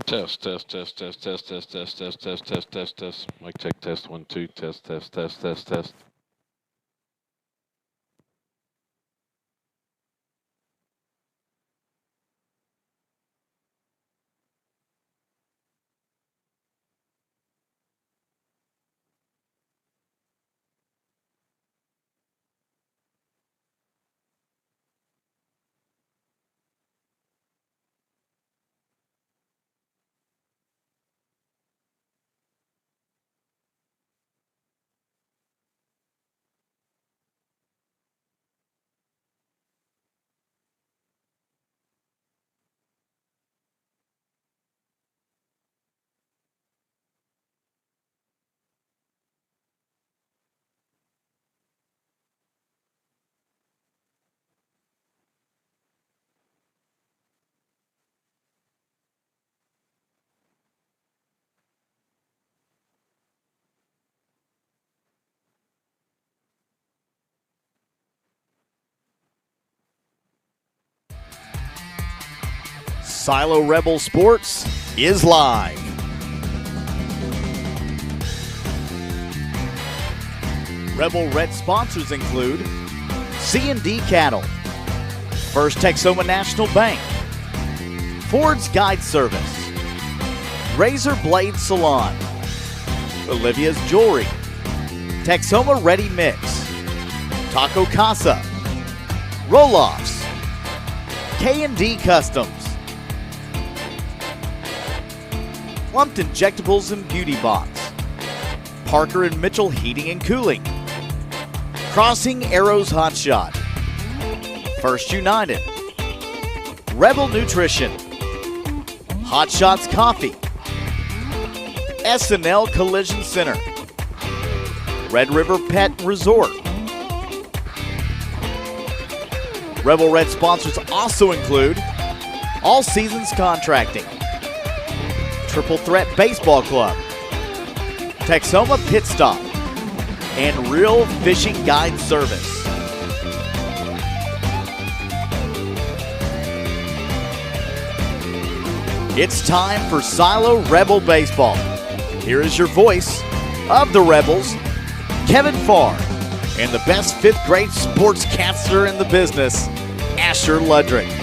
Test, test, test, test, test, test, test, test, test, test, test, test. Mic check, test, 1, 2, test, test, test, test, test. Silo Rebel Sports is live. Rebel Red sponsors include C&D Cattle, First Texoma National Bank, Ford's Guide Service, Razor Blade Salon, Olivia's Jewelry, Texoma Ready Mix, Taco Casa, Roll-Offs, K&D Customs, Plumped Injectables and Beauty Box, Parker and Mitchell Heating and Cooling, Crossing Arrows Hot Shot, First United, Rebel Nutrition, Hot Shots Coffee, S&L Collision Center, Red River Pet Resort. Rebel Red sponsors also include All Seasons Contracting, Triple Threat Baseball Club, Texoma Pit Stop, and Real Fishing Guide Service. It's time for Silo Rebel Baseball. Here is your voice of the Rebels, Kevin Farr, and the best fifth grade sportscaster in the business, Asher Ludrick.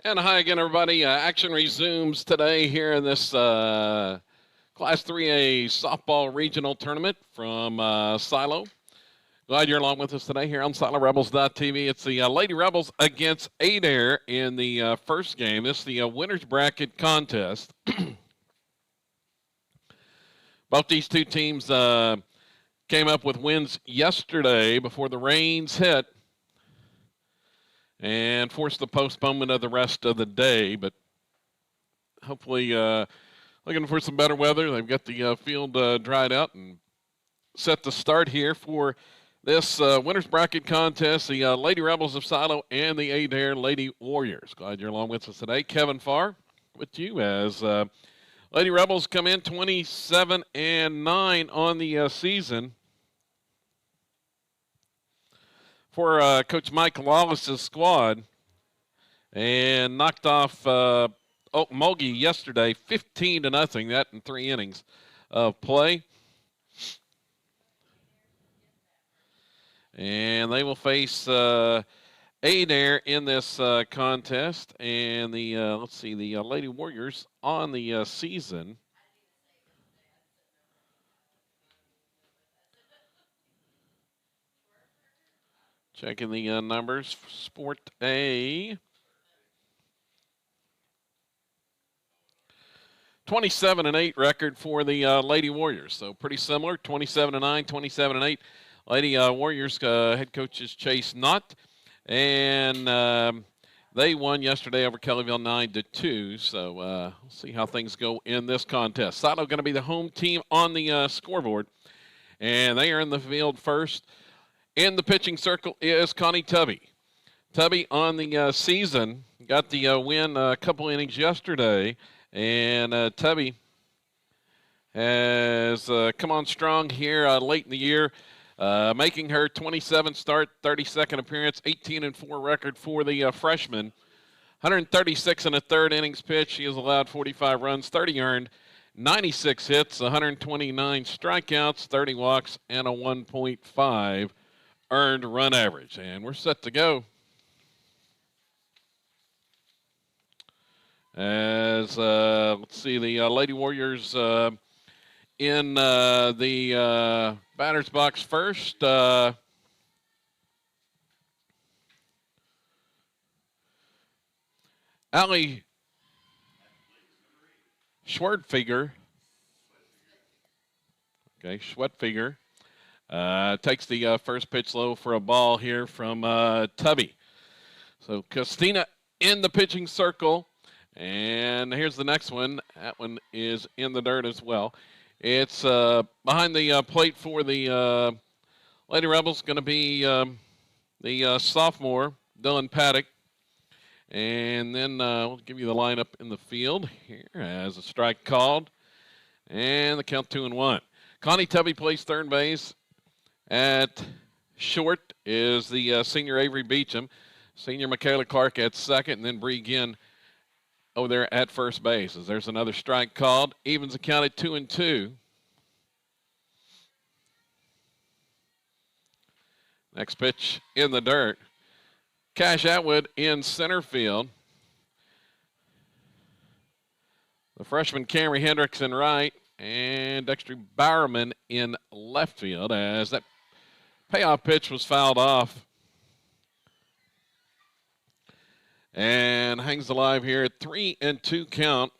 And hi again, everybody. Action resumes today here in this Class 3A softball regional tournament from Silo. Glad you're along with us today here on SiloRebels.tv. It's the Lady Rebels against Adair in the first game. This is the winner's bracket contest. Both these two teams came up with wins yesterday before the rains hit and forced the postponement of the rest of the day. But hopefully looking for some better weather. They've got the field dried out and set to start here for this winner's bracket contest, the Lady Rebels of Silo and the Adair Lady Warriors. Glad you're along with us today. Kevin Farr with you as Lady Rebels come in 27-9 on the season. For Coach Mike Lawless's squad, and knocked off Mulgi yesterday 15-0, that in 3 innings of play. And they will face Adair in this contest. And the let's see, the Lady Warriors on the season. Checking the numbers. Sport A. 27-8 record for the Lady Warriors. So pretty similar. 27-9, 27-8. Lady Warriors head coach is Chase Knott. And they won yesterday over Kellyville 9-2. So we'll see how things go in this contest. Silo going to be the home team on the scoreboard. And they are in the field first. In the pitching circle is Connie Tubby. Tubby on the season got the win a couple innings yesterday. And Tubby has come on strong here late in the year, making her 27th start, 32nd appearance, 18-4 record for the freshman. 136 1/3 innings pitched. She has allowed 45 runs, 30 earned, 96 hits, 129 strikeouts, 30 walks, and a 1.5 earned run average. And we're set to go. As, let's see, the Lady Warriors in the batter's box first. Allie Schwertfeger. Okay, Schwertfeger takes the first pitch low for a ball here from Tubby. So Christina in the pitching circle. And here's the next one. That one is in the dirt as well. It's behind the plate for the Lady Rebels. Going to be the sophomore, Dylan Paddock. And then we'll give you the lineup in the field here as a strike called. And the count 2-1. Connie Tubby plays third base. At short is the senior Avery Beecham. Senior Michaela Clark at second. And then Bree Ginn over there at first base. As there's another strike called. Evens the count at 2-2. Next pitch in the dirt. Cash Atwood in center field. The freshman Camry Hendricks in right. And Dexter Bowerman in left field as that payoff pitch was fouled off. And hangs alive here at 3-2 count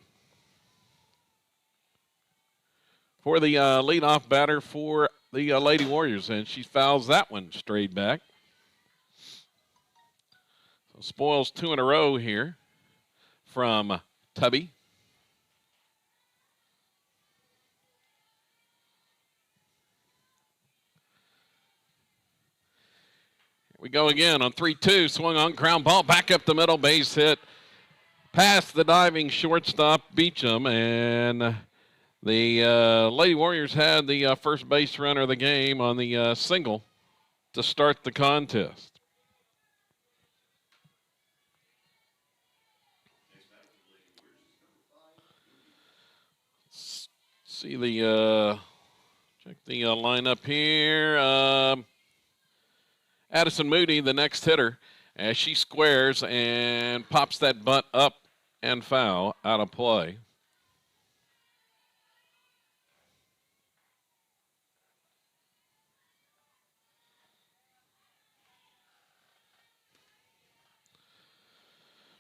for the leadoff batter for the Lady Warriors. And she fouls that one straight back. So spoils 2 in a row here from Tubby. We go again on 3-2, swung on, ground ball, back up the middle, base hit, past the diving shortstop Beecham, and the Lady Warriors had the first base runner of the game on the single to start the contest. Let's see the check the lineup here. Addison Moody, the next hitter, as she squares and pops that bunt up and foul out of play.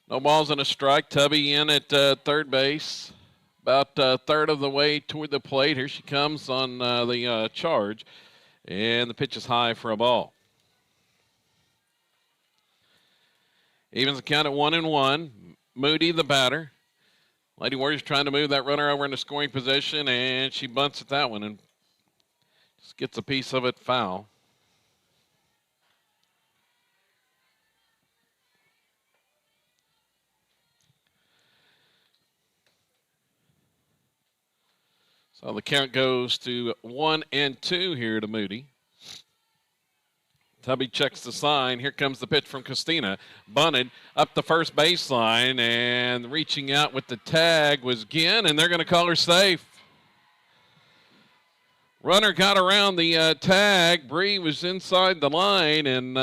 No balls and a strike. Tubby in at third base. About a third of the way toward the plate. Here she comes on the charge. And the pitch is high for a ball. Evens the count at 1-1. Moody, the batter. Lady Warriors trying to move that runner over into scoring position, and she bunts at that one and just gets a piece of it foul. So the count goes to 1-2 here to Moody. Tubby checks the sign. Here comes the pitch from Christina. Bunted up the first baseline, and reaching out with the tag was Ginn, and they're going to call her safe. Runner got around the tag. Bree was inside the line, and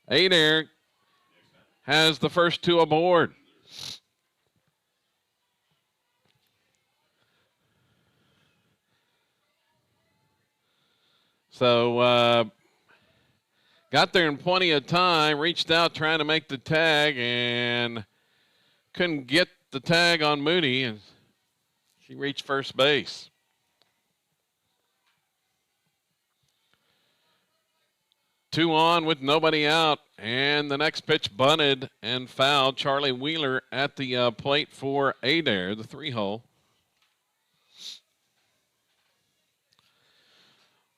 Adair has the first two aboard. So got there in plenty of time, reached out trying to make the tag, and couldn't get the tag on Moody, and she reached first base. Two on with nobody out, and the next pitch bunted and fouled. Charlie Wheeler at the plate for Adair, the 3-hole.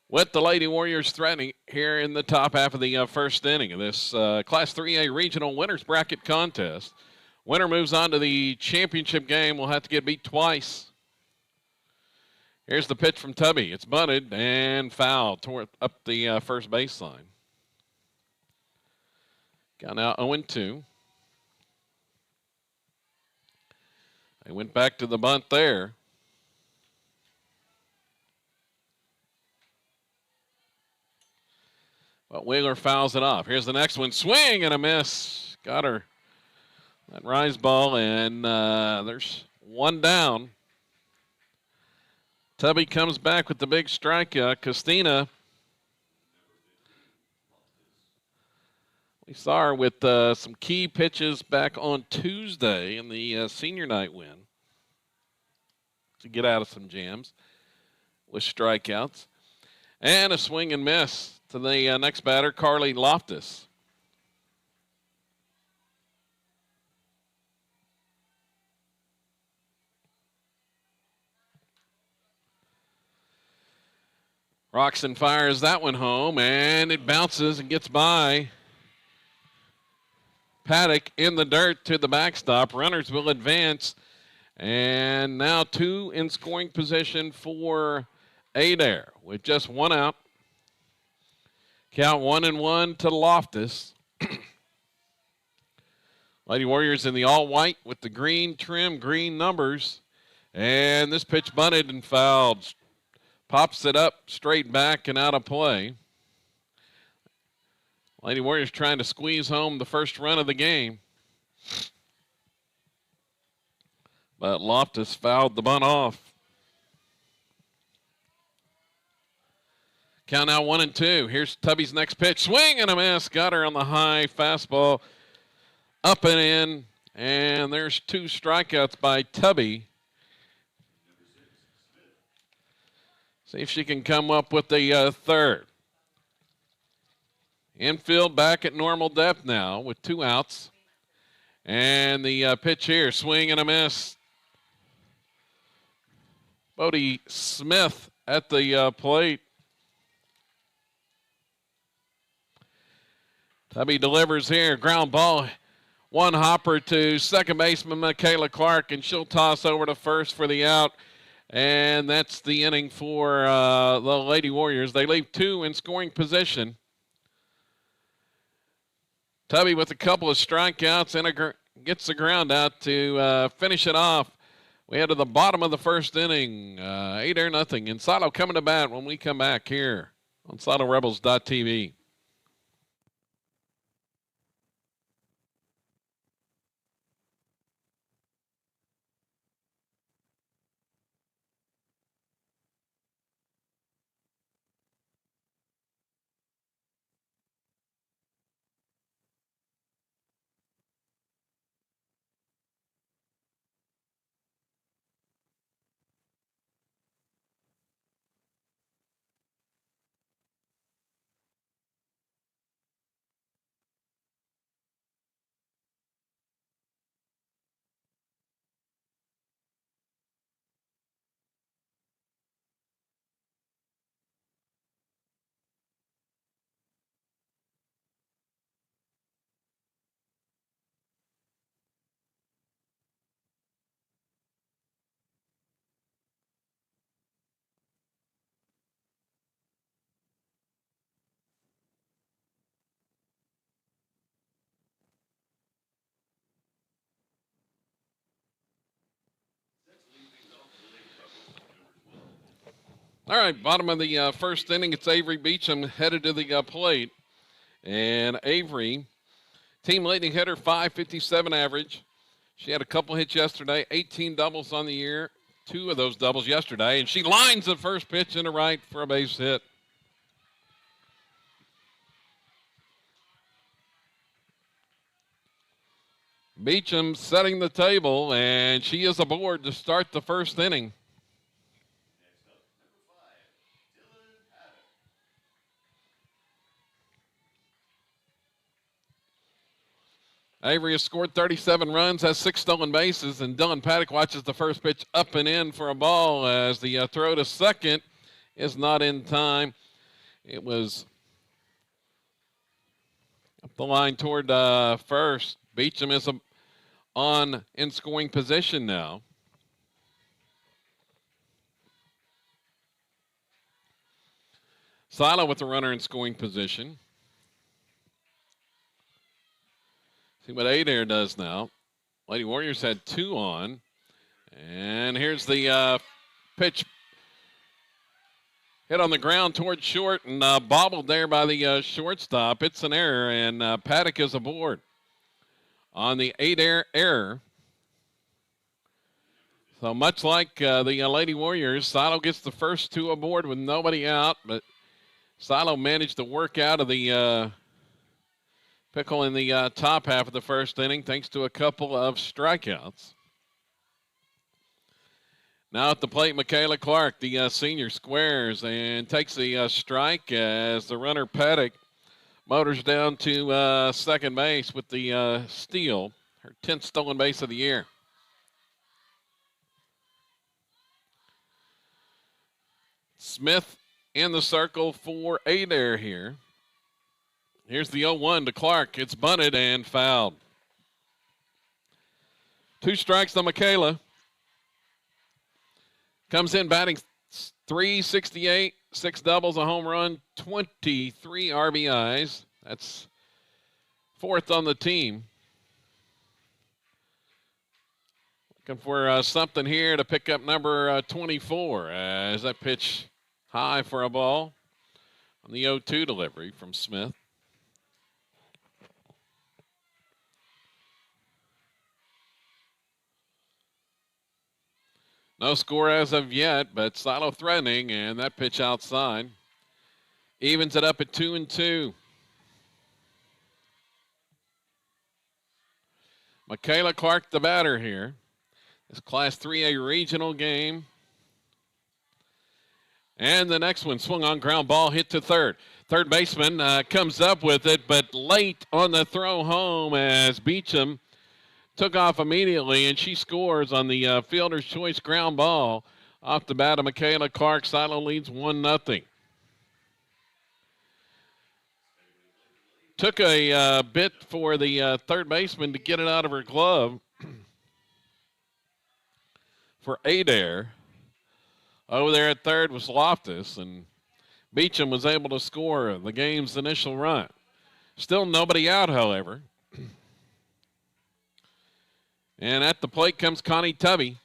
With the Lady Warriors threatening here in the top half of the first inning of this Class 3A Regional Winners Bracket contest. Winner moves on to the championship game. Will have to get beat twice. Here's the pitch from Tubby. It's bunted and fouled toward up the first baseline. Got out 0-2. They went back to the bunt there. But Wheeler fouls it off. Here's the next one. Swing and a miss. Got her. That rise ball, and there's one down. Tubby comes back with the big strikeout. Christina. We saw her with some key pitches back on Tuesday in the senior night win to get out of some jams with strikeouts. And a swing and miss to the next batter, Carly Loftus. Roxon fires that one home, and it bounces and gets by Paddock in the dirt to the backstop. Runners will advance, and now two in scoring position for Adair with just one out. Count 1-1 to Loftus. Lady Warriors in the all-white with the green trim, green numbers. And this pitch bunted and fouled. Pops it up straight back and out of play. Lady Warriors trying to squeeze home the first run of the game. But Loftus fouled the bunt off. Count now 1-2. Here's Tubby's next pitch. Swing and a miss. Got her on the high fastball. Up and in. And there's two strikeouts by Tubby. See if she can come up with the third. Infield back at normal depth now with two outs. And the pitch here. Swing and a miss. Bodie Smith at the plate. Tubby delivers here. Ground ball. One hopper to second baseman Michaela Clark, and she'll toss over to first for the out. And that's the inning for the Lady Warriors. They leave two in scoring position. Tubby with a couple of strikeouts and gets the ground out to finish it off. We head to the bottom of the first inning. 8-0. And Silo coming to bat when we come back here on SiloRebels.tv. All right, bottom of the first inning, it's Avery Beecham headed to the plate. And Avery, team leading hitter, 557 average. She had a couple hits yesterday, 18 doubles on the year, 2 of those doubles yesterday, and she lines the first pitch into right for a base hit. Beecham setting the table, and she is aboard to start the first inning. Avery has scored 37 runs, has 6 stolen bases, and Dylan Paddock watches the first pitch up and in for a ball as the throw to second is not in time. It was up the line toward first. Beecham is in scoring position now. Silo with the runner in scoring position. See what Adair does now. Lady Warriors had 2 on. And here's the pitch. Hit on the ground toward short and bobbled there by the shortstop. It's an error, and Paddock is aboard on the Adair error. So much like the Lady Warriors, Silo gets the first 2 aboard with nobody out, but Silo managed to work out of the pickle in the top half of the first inning thanks to a couple of strikeouts. Now at the plate, Michaela Clark, the senior, squares and takes the strike as the runner Paddock motors down to second base with the steal, her 10th stolen base of the year. Smith in the circle for Adair here. Here's the 0-1 to Clark. It's bunted and fouled. 2 strikes to Michaela. Comes in batting .368, 6 doubles, a home run, 23 RBIs. That's 4th on the team. Looking for something here to pick up number 24 as that pitch high for a ball on the 0-2 delivery from Smith. No score as of yet, but Silo threatening, and that pitch outside evens it up at 2-2. Michaela Clark, the batter here. This Class 3A regional game. And the next one swung on ground ball, hit to third. Third baseman comes up with it, but late on the throw home as Beecham took off immediately, and she scores on the fielder's choice ground ball off the bat of Michaela Clark. Silo leads 1-0. Took a bit for the third baseman to get it out of her glove for Adair. Over there at third was Loftus, and Beecham was able to score the game's initial run. Still nobody out, however. And at the plate comes Connie Tubby,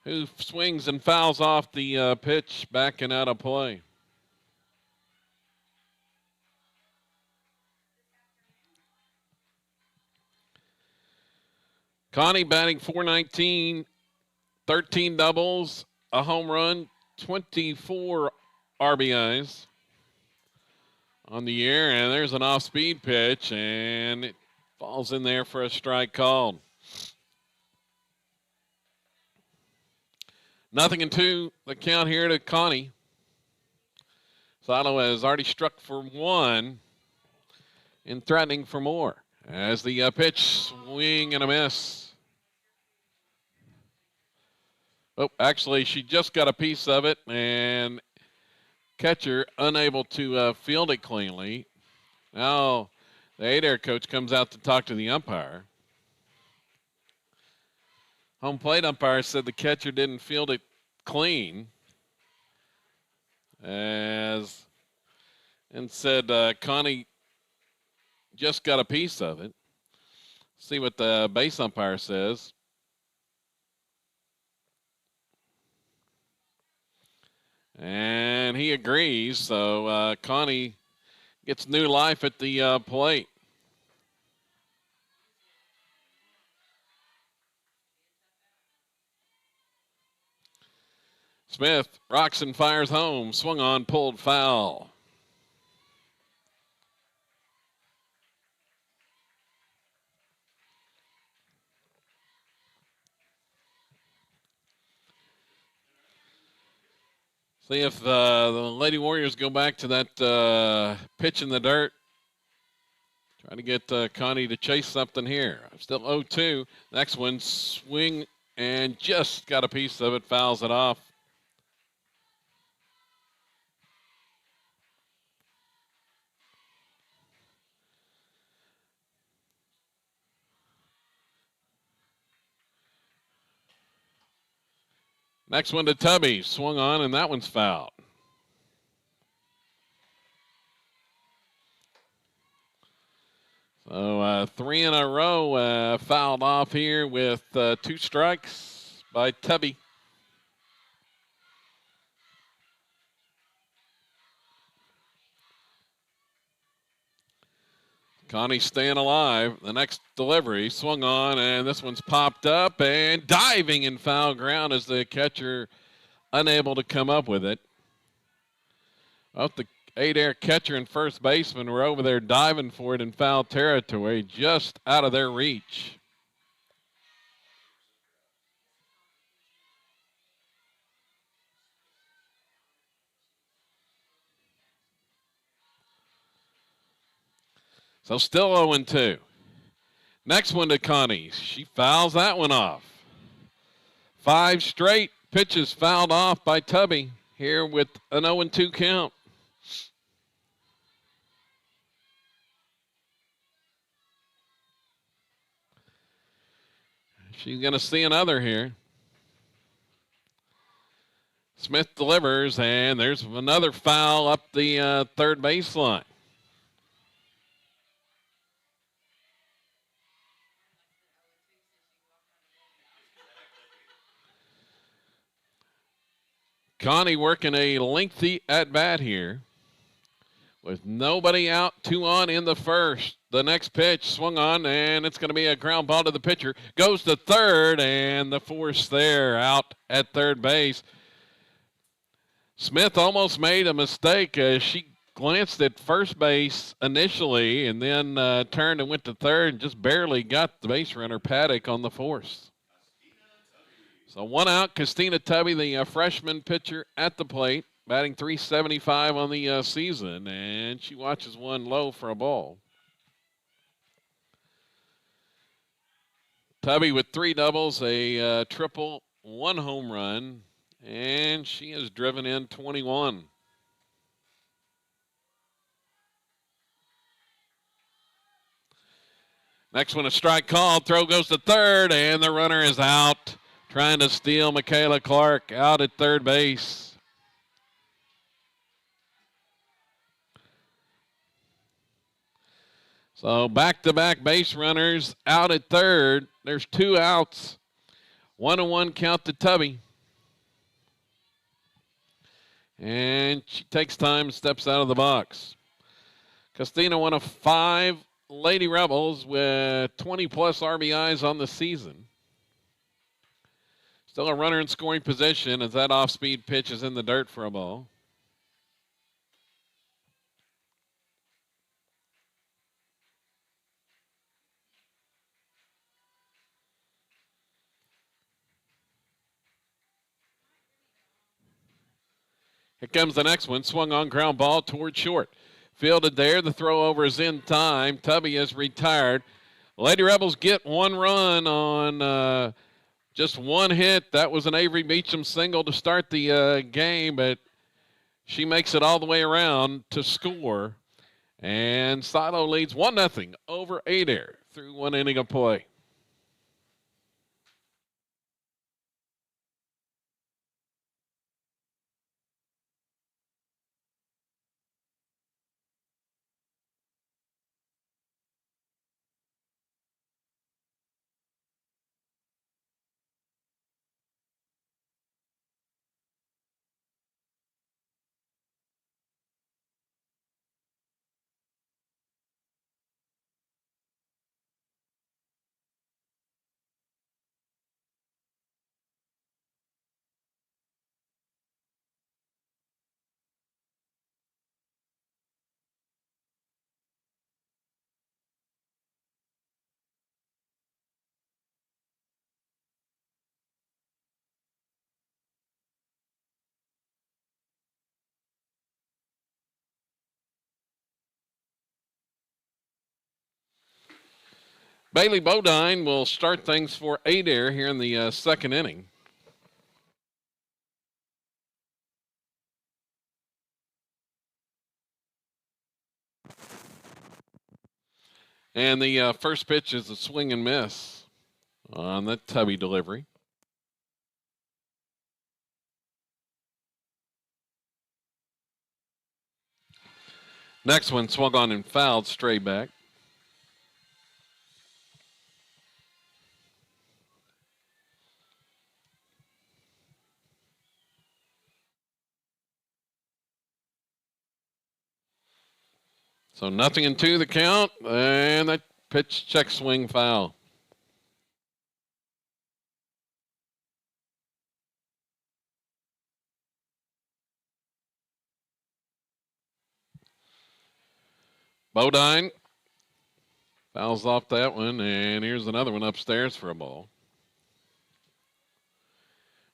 who swings and fouls off the pitch back and out of play. Connie batting .419, 13 doubles, a home run, 24 RBIs on the year. And there's an off-speed pitch, and it falls in there for a strike called. 0-2, the count here to Connie. Silo has already struck for 1 and threatening for more. As the pitch, swing and a miss. Oh, actually, she just got a piece of it, and catcher unable to field it cleanly. Now the Adair coach comes out to talk to the umpire. Home plate umpire said the catcher didn't field it clean, and said Connie just got a piece of it. See what the base umpire says. And and he agrees. So Connie gets new life at the plate. Smith rocks and fires home. Swung on, pulled foul. See if the Lady Warriors go back to that pitch in the dirt. Trying to get Connie to chase something here. Still 0-2. Next one, swing and just got a piece of it, fouls it off. Next one to Tubby. Swung on, and that one's fouled. So 3 in a row fouled off here with 2 strikes by Tubby. Connie staying alive. The next delivery swung on, and this one's popped up and diving in foul ground as the catcher unable to come up with it. Both the Adair catcher and first baseman were over there diving for it in foul territory, just out of their reach. So still 0-2. Next one to Connie. She fouls that one off. 5 straight pitches fouled off by Tubby here with an 0-2 count. She's going to see another here. Smith delivers, and there's another foul up the third baseline. Connie working a lengthy at-bat here. With nobody out, 2 on in the first. The next pitch swung on, and it's going to be a ground ball to the pitcher. Goes to third, and the force there out at third base. Smith almost made a mistake. She glanced at first base initially and then turned and went to third and just barely got the base runner Paddock on the force. So 1 out, Christina Tubby, the freshman pitcher at the plate, batting .375 on the season, and she watches one low for a ball. Tubby with 3 doubles, a triple, 1 home run, and she has driven in 21. Next one, a strike called. Throw goes to third, and the runner is out. Trying to steal Michaela Clark out at third base. So back-to-back base runners out at third. There's 2 outs. 1-1 count to Tubby. And she takes time, steps out of the box. Christina, one of 5 Lady Rebels with 20-plus RBIs on the season. Still a runner in scoring position as that off-speed pitch is in the dirt for a ball. Here comes the next one. Swung on, ground ball toward short. Fielded there. The throw over is in time. Tubby is retired. Lady Rebels get 1 run on just 1 hit. That was an Avery Beecham single to start the game, but she makes it all the way around to score. And Silo leads 1-0 over Adair through 1 inning of play. Bailey Bodine will start things for Adair here in the second inning. And the first pitch is a swing and miss on that Tubby delivery. Next one swung on and fouled straight back. So 0-2 the count, and that pitch check swing foul. Bodine fouls off that one, and here's another one upstairs for a ball.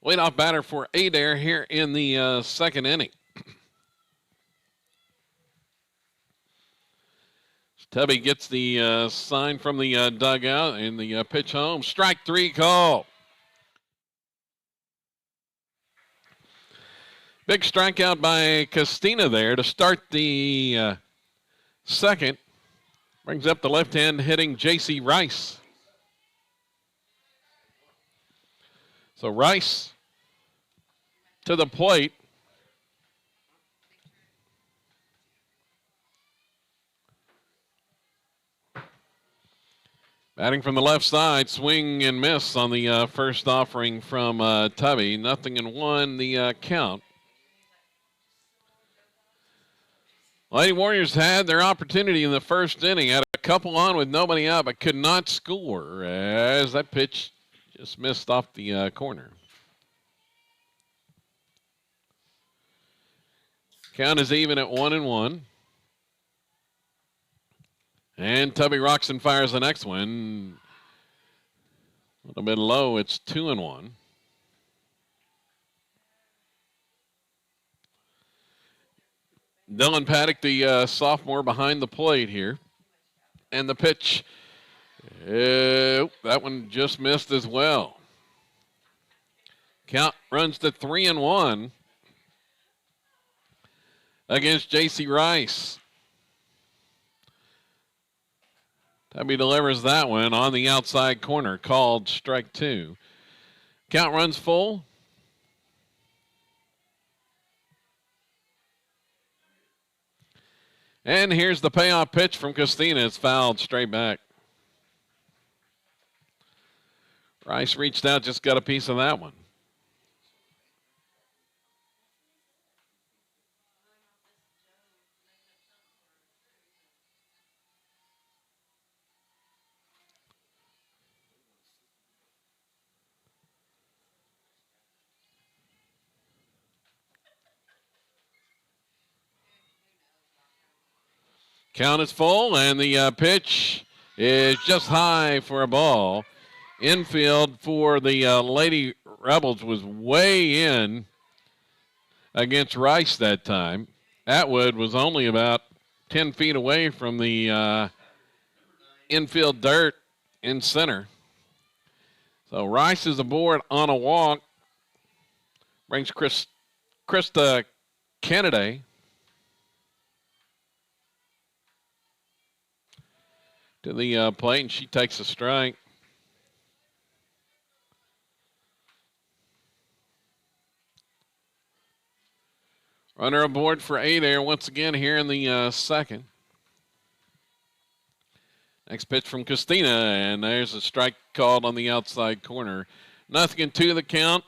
Leadoff batter for Adair here in the second inning. Tubby gets the sign from the dugout and the pitch home. Strike three call. Big strikeout by Castina there to start the second. Brings up the left-hand hitting J.C. Rice. So Rice to the plate. Batting from the left side, swing and miss on the first offering from Tubby. 0-1 the count. Lady Warriors had their opportunity in the first inning. Had a couple on with nobody out, but could not score as that pitch just missed off the corner. Count is even at 1-1. And Tubby rocks and fires the next one. A little bit low. It's 2-1. Dylan Paddock, the sophomore, behind the plate here. And the pitch, that one just missed as well. Count runs to 3-1 against J.C. Rice. Tubby delivers that one on the outside corner, called strike two. Count runs full. And here's the payoff pitch from Castina. It's fouled straight back. Rice reached out, just got a piece of that one. Count is full, and the pitch is just high for a ball. Infield for the Lady Rebels was way in against Rice that time. Atwood was only about 10 feet away from the infield dirt in center. So Rice is aboard on a walk. Brings Krista Kennedy to the plate, and she takes a strike. Runner aboard for Adair once again here in the second. Next pitch from Castina, and there's a strike called on the outside corner. 0-2 the count.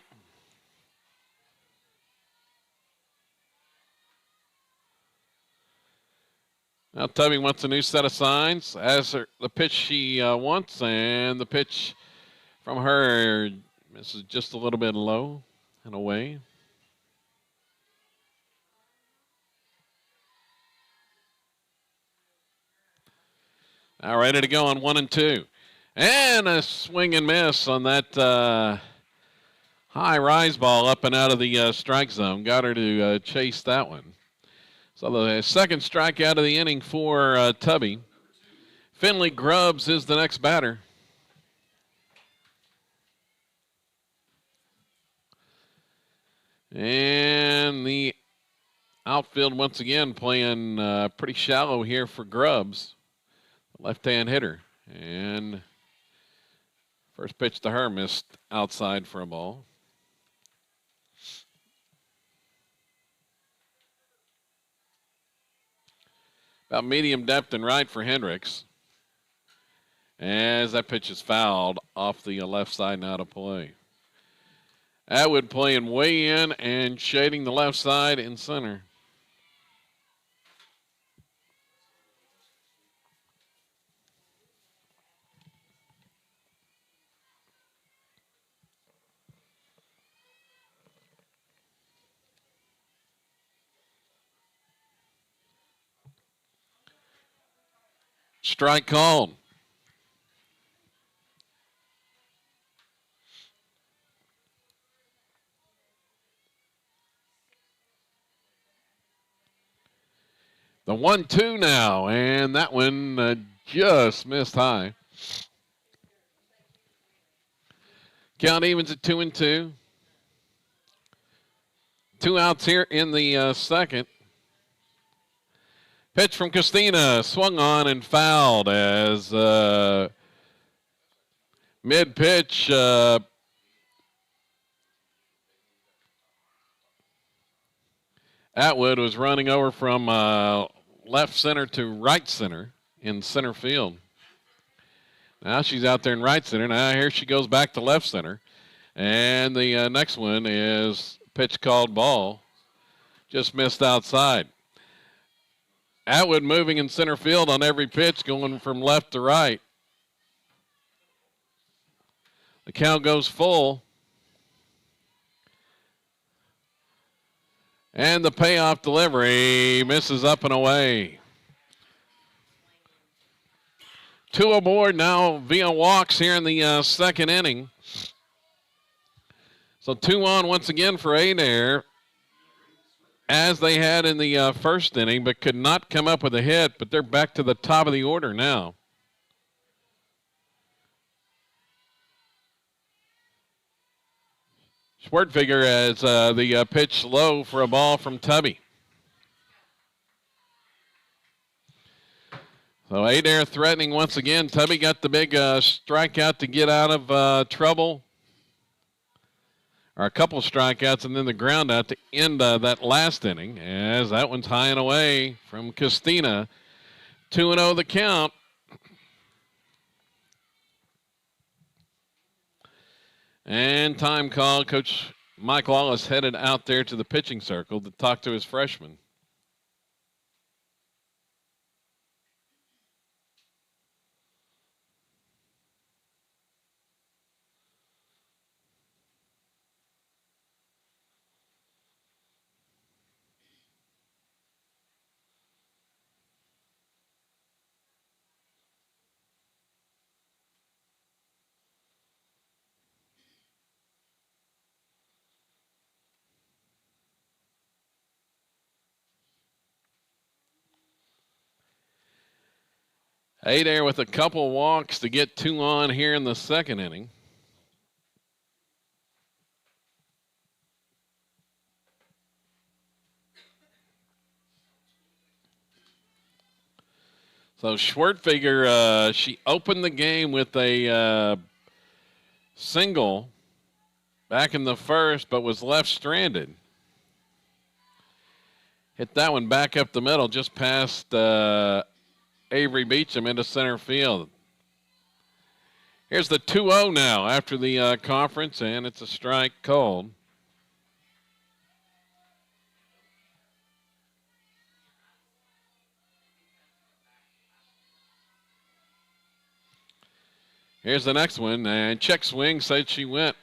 Now Tubby wants a new set of signs as the pitch she wants, and the pitch from her misses just a little bit low and away. Now ready to go on 1-2. And a swing and miss on that high rise ball up and out of the strike zone. Got her to chase that one. So the second strikeout of the inning for Tubby. Finley Grubbs is the next batter. And the outfield once again playing pretty shallow here for Grubbs, left-hand hitter. And first pitch to her missed outside for a ball. About medium depth and right for Hendricks. As that pitch is fouled off the left side now to play. Atwood playing way in and shading the left side in center. Strike called. The 1-2 now, and that one just missed high. Count evens at 2-2. 2 outs here in the second. Pitch from Christina, swung on and fouled as mid-pitch Atwood was running over from left center to right center in center field. Now she's out there in right center. Now here she goes back to left center. And the next one is pitch called ball. Just missed outside. Atwood moving in center field on every pitch, going from left to right. The count goes full. And the payoff delivery misses up and away. 2 aboard now via walks here in the second inning. So 2 on once again for Adair, as they had in the first inning, but could not come up with a hit, but they're back to the top of the order now. Schwertfeger as the pitch low for a ball from Tubby. So Adair threatening once again. Tubby got the big strikeout to get out of trouble. Or a couple strikeouts and then the ground out to end that last inning, as that one's high and away from Christina. 2-0 the count. And time call. Coach Mike Wallace headed out there to the pitching circle to talk to his freshman. Adair with a couple walks to get 2 on here in the second inning. So Schwertfeger, she opened the game with a single back in the first, but was left stranded. Hit that one back up the middle, just past Avery Beecham into center field. Here's the 2-0 now after the conference, and it's a strike called. Here's the next one, and check swing, said she went.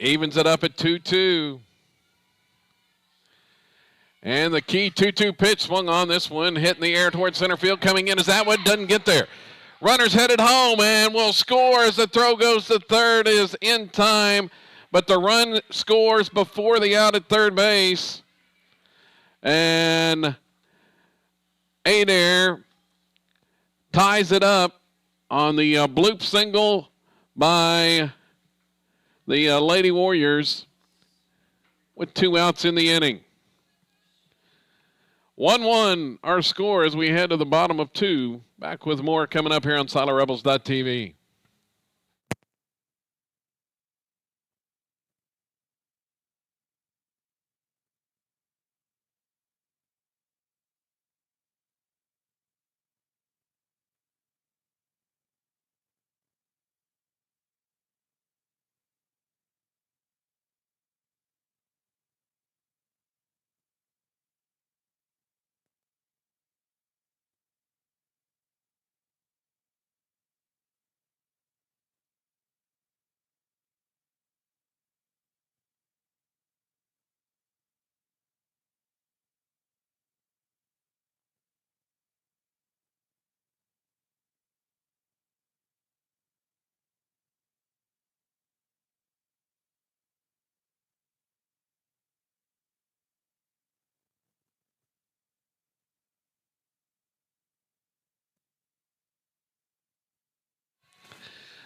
Evens it up at 2-2. And the key 2-2 pitch swung on. This one hit in the air towards center field. Coming in as Atwood doesn't get there. Runners headed home and will score as the throw goes to third. Is in time but the run scores before the out at third base. And Adair ties it up on the bloop single by the Lady Warriors with 2 outs in the inning. 1-1 our score as we head to the bottom of 2. Back with more coming up here on SiloRebels.tv.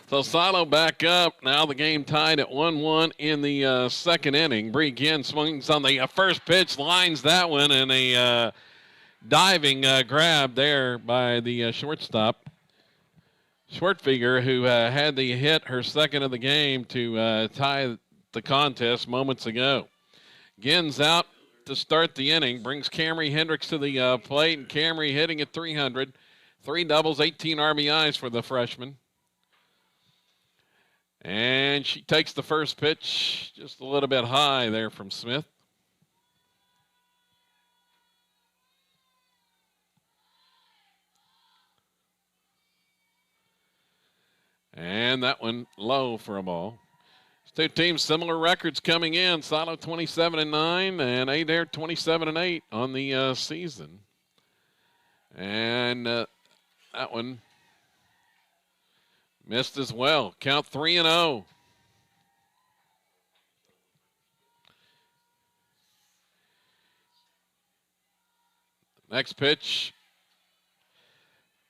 So Silo back up. Now the game tied at 1-1 in the second inning. Bree Ginn swings on the first pitch, lines that one, and a diving grab there by the shortstop. Schwertfeger, who had the hit, her second of the game, to tie the contest moments ago. Ginn's out to start the inning, brings Camry Hendricks to the plate, and Camry hitting at 300. 3 doubles, 18 RBIs for the freshman. And she takes the first pitch just a little bit high there from Smith. And that one low for a ball. Two teams similar records coming in. Silo 27-9 and Adair 27-8 on the season. And that one missed as well. Count 3-0. Next pitch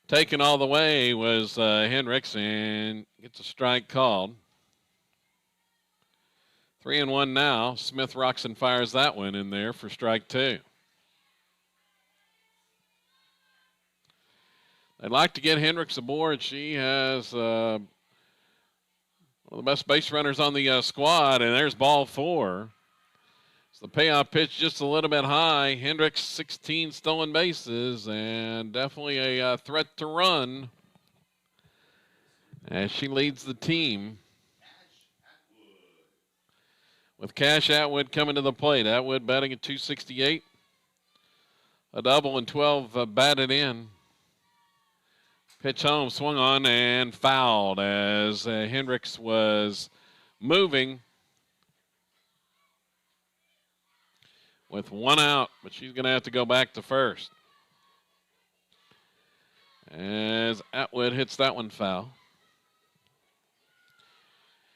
taken all the way was Hendricks, and gets a strike called. 3-1 now. Smith rocks and fires that one in there for strike 2. They'd like to get Hendricks aboard. She has one of the best base runners on the squad, and there's ball 4. So the payoff pitch just a little bit high. Hendricks 16 stolen bases, and definitely a threat to run as she leads the team. With Cash Atwood coming to the plate. Atwood batting at .268. A double and 12 batted in. Pitch home, swung on and fouled as Hendricks was moving with 1 out, but she's going to have to go back to first. As Atwood hits that one foul.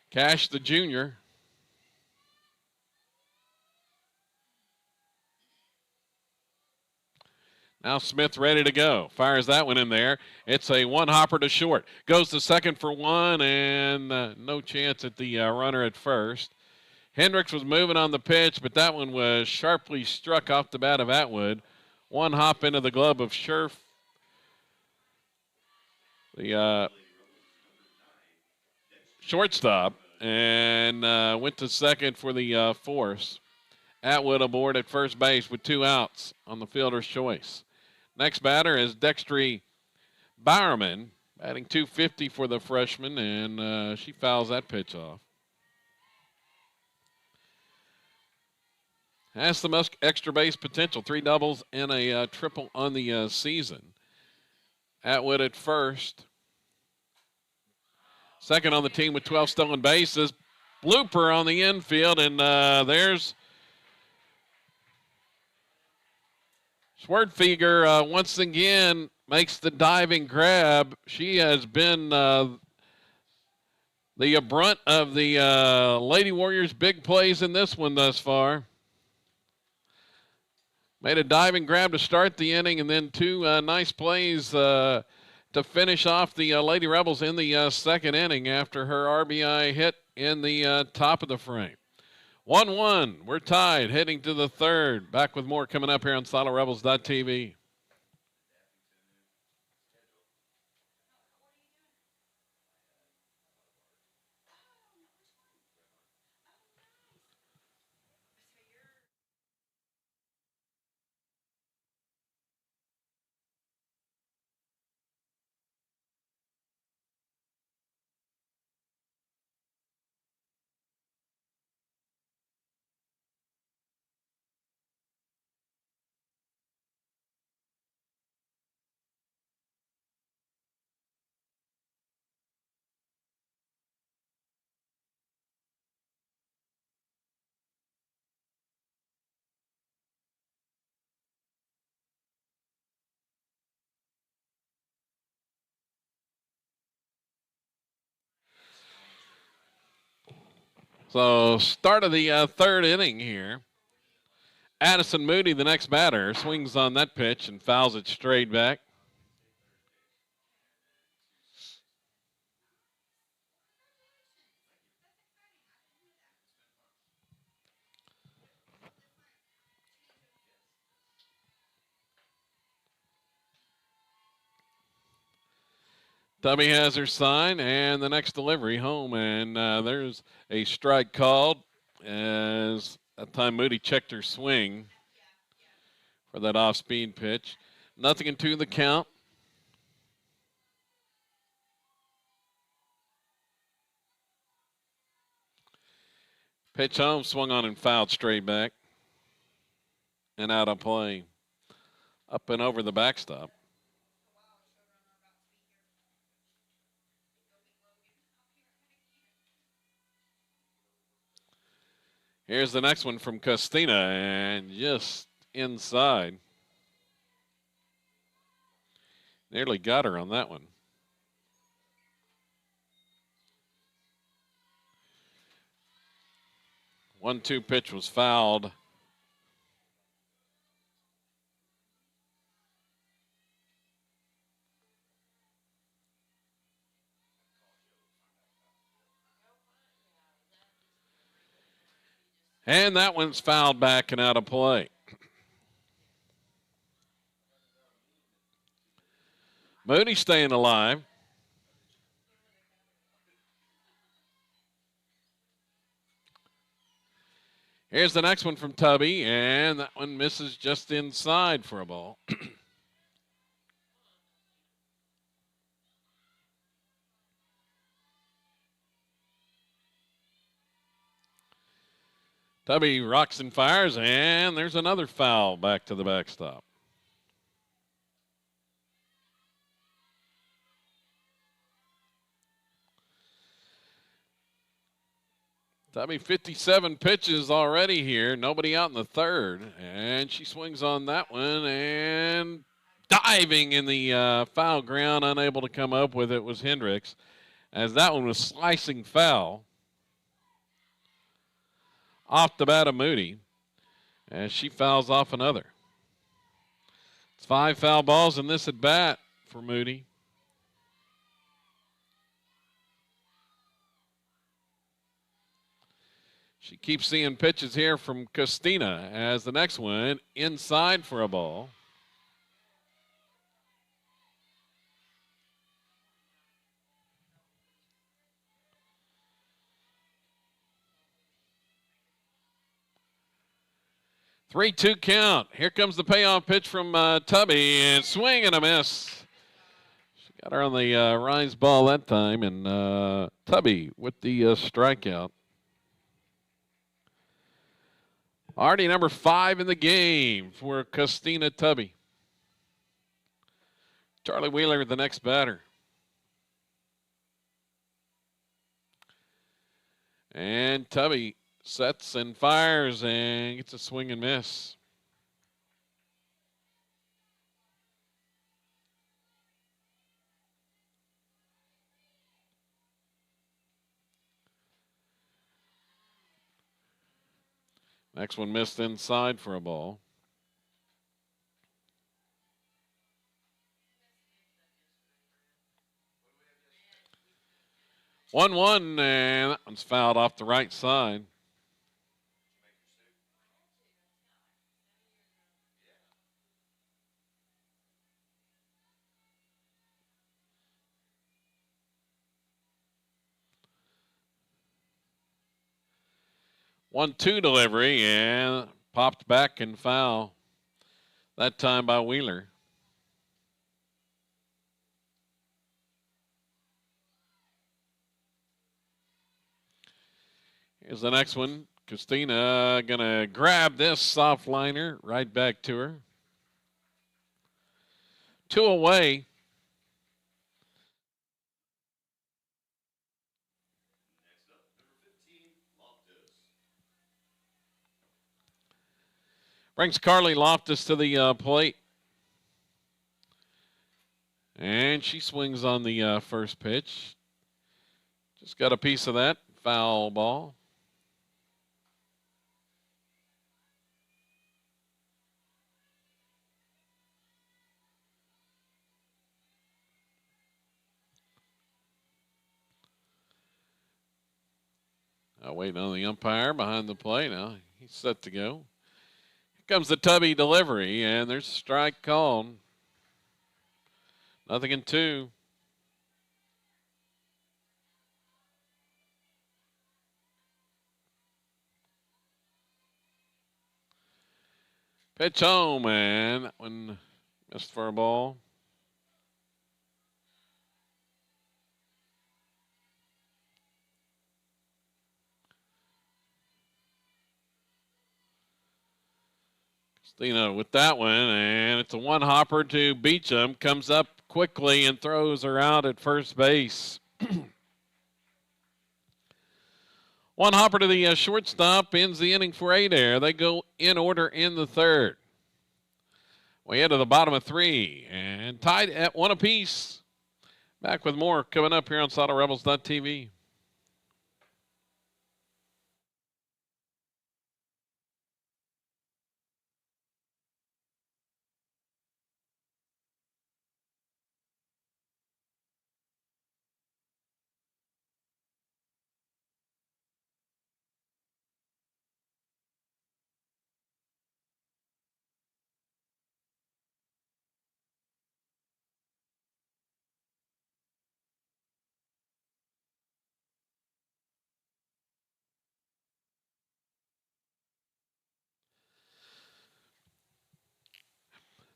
Cash the junior. Now Smith ready to go. Fires that one in there. It's a one-hopper to short. Goes to second for 1, and no chance at the runner at first. Hendricks was moving on the pitch, but that one was sharply struck off the bat of Atwood. One hop into the glove of Scherf. The shortstop, and went to second for the force. Atwood aboard at first base with 2 outs on the fielder's choice. Next batter is Dextry Bowerman, batting .250 for the freshman, and she fouls that pitch off. Has the most extra base potential, 3 doubles and a triple on the season. Atwood at first. Second on the team with 12 stolen bases. Blooper on the infield, and there's Schwertfeger once again makes the diving grab. She has been the brunt of the Lady Warriors' big plays in this one thus far. Made a diving grab to start the inning, and then two nice plays to finish off the Lady Rebels in the second inning after her RBI hit in the top of the frame. 1-1. We're tied, heading to the third. Back with more coming up here on SoloRebels.tv. So start of the third inning here. Addison Moody, the next batter, swings on that pitch and fouls it straight back. Tubby has her sign, and the next delivery home, and there's a strike called as that time Moody checked her swing for that off-speed pitch. 0-2 the count. Pitch home, swung on and fouled straight back and out of play. Up and over the backstop. Here's the next one from Costina, and just inside. Nearly got her on that one. One-two pitch was fouled. And that one's fouled back and out of play. Moody staying alive. Here's the next one from Tubby, and that one misses just inside for a ball. Tubby rocks and fires, and there's another foul back to the backstop. Tubby 57 pitches already here. Nobody out in the third. And she swings on that one and diving in the foul ground, unable to come up with it, was Hendricks, as that one was slicing foul off the bat of Moody as she fouls off another. It's 5 foul balls in this at bat for Moody. She keeps seeing pitches here from Costina as the next one inside for a ball. Three-two count. Here comes the payoff pitch from Tubby, and swing and a miss. She got her on the rise ball that time, and Tubby with the strikeout. Already number 5 in the game for Costina Tubby. Charlie Wheeler, the next batter. And Tubby sets and fires and gets a swing and miss. Next one missed inside for a ball. 1-1, and that one's fouled off the right side. One-two delivery and popped back and foul. That time by Wheeler. Here's the next one. Christina gonna grab this soft liner right back to her. 2 away. Brings Carly Loftus to the plate. And she swings on the first pitch. Just got a piece of that. Foul ball. Waiting on the umpire behind the plate now. He's set to go. Here comes the Tubby delivery, and there's a strike called. 0-2. Pitch home, and that one missed for a ball. Christina with that one, and it's a one hopper to Beecham. Comes up quickly and throws her out at first base. One hopper to the shortstop ends the inning for Adair. They go in order in the third. We head to the bottom of 3 and tied at 1 apiece. Back with more coming up here on SoloRebels.tv.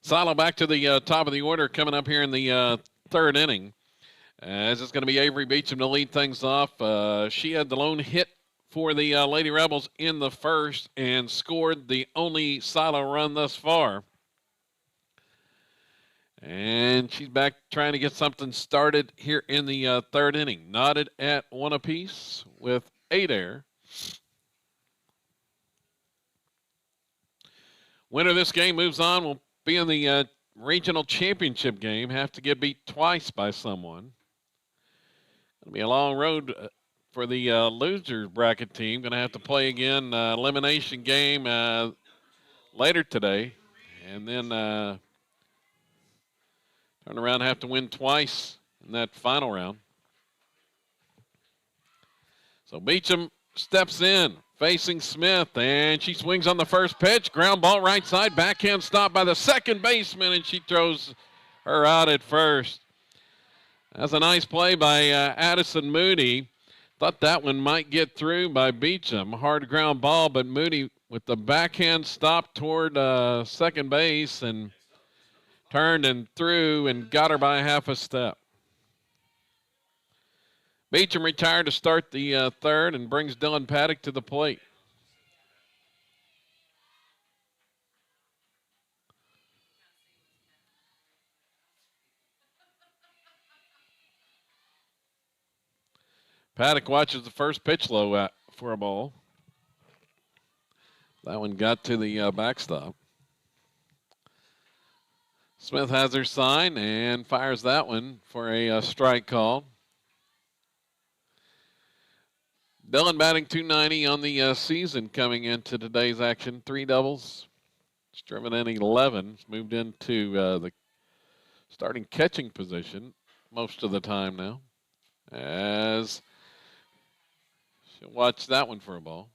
Silo back to the top of the order coming up here in the third inning. As it's going to be Avery Beecham to lead things off. She had the lone hit for the Lady Rebels in the first and scored the only Silo run thus far. And she's back trying to get something started here in the third inning. Knotted at 1 apiece with Adair. Winner of this game moves on. Will be in the regional championship game. Have to get beat twice by someone. It'll be a long road for the loser bracket team. Going to have to play again elimination game later today. And then turn around and have to win twice in that final round. So Beecham steps in, facing Smith, and she swings on the first pitch. Ground ball right side, backhand stop by the second baseman, and she throws her out at first. That's a nice play by Addison Moody. Thought that one might get through by Beecham. Hard ground ball, but Moody with the backhand stop toward second base and turned and threw and got her by half a step. Beecham retired to start the third and brings Dylan Paddock to the plate. Paddock watches the first pitch low for a ball. That one got to the backstop. Smith has her sign and fires that one for a strike call. Dillon batting .290 on the season coming into today's action. 3 doubles. He's driven in 11. He's moved into the starting catching position most of the time now. As she'll watch that one for a ball.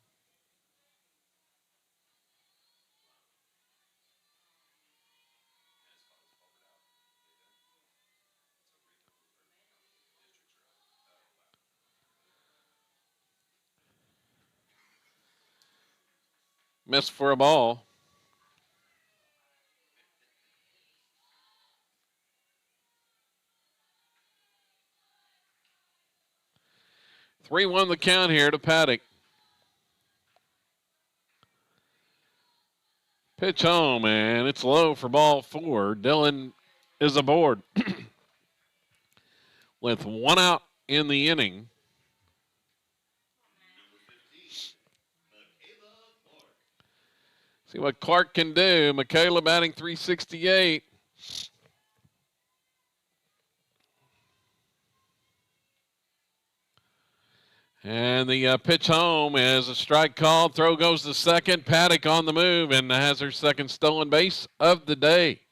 Missed for a ball. Three won the count here to Paddock. Pitch home, and it's low for ball 4. Dillon is aboard with 1 out in the inning. See what Clark can do. Michaela batting .368. And the pitch home is a strike called. Throw goes to second. Paddock on the move and has her second stolen base of the day.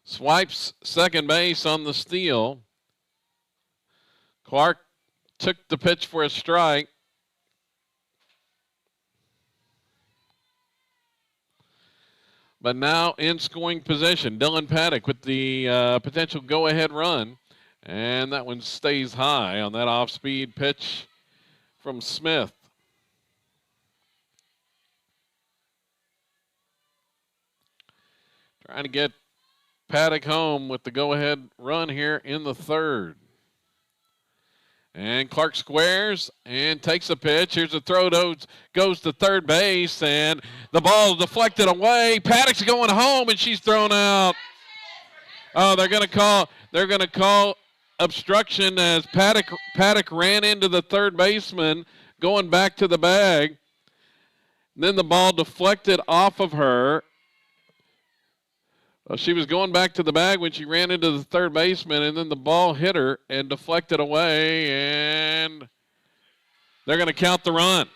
Swipes second base on the steal. Clark took the pitch for a strike. But now in scoring position, Dillon Paddock with the potential go-ahead run. And that one stays high on that off-speed pitch from Smith. Trying to get Paddock home with the go-ahead run here in the 3rd. And Clark squares and takes a pitch. Here's a throw, goes to third base, and the ball deflected away. Paddock's going home, and she's thrown out. Oh, they're going to call obstruction as Paddock ran into the third baseman, going back to the bag. And then the ball deflected off of her. She was going back to the bag when she ran into the third baseman, and then the ball hit her and deflected away, and they're going to count the run.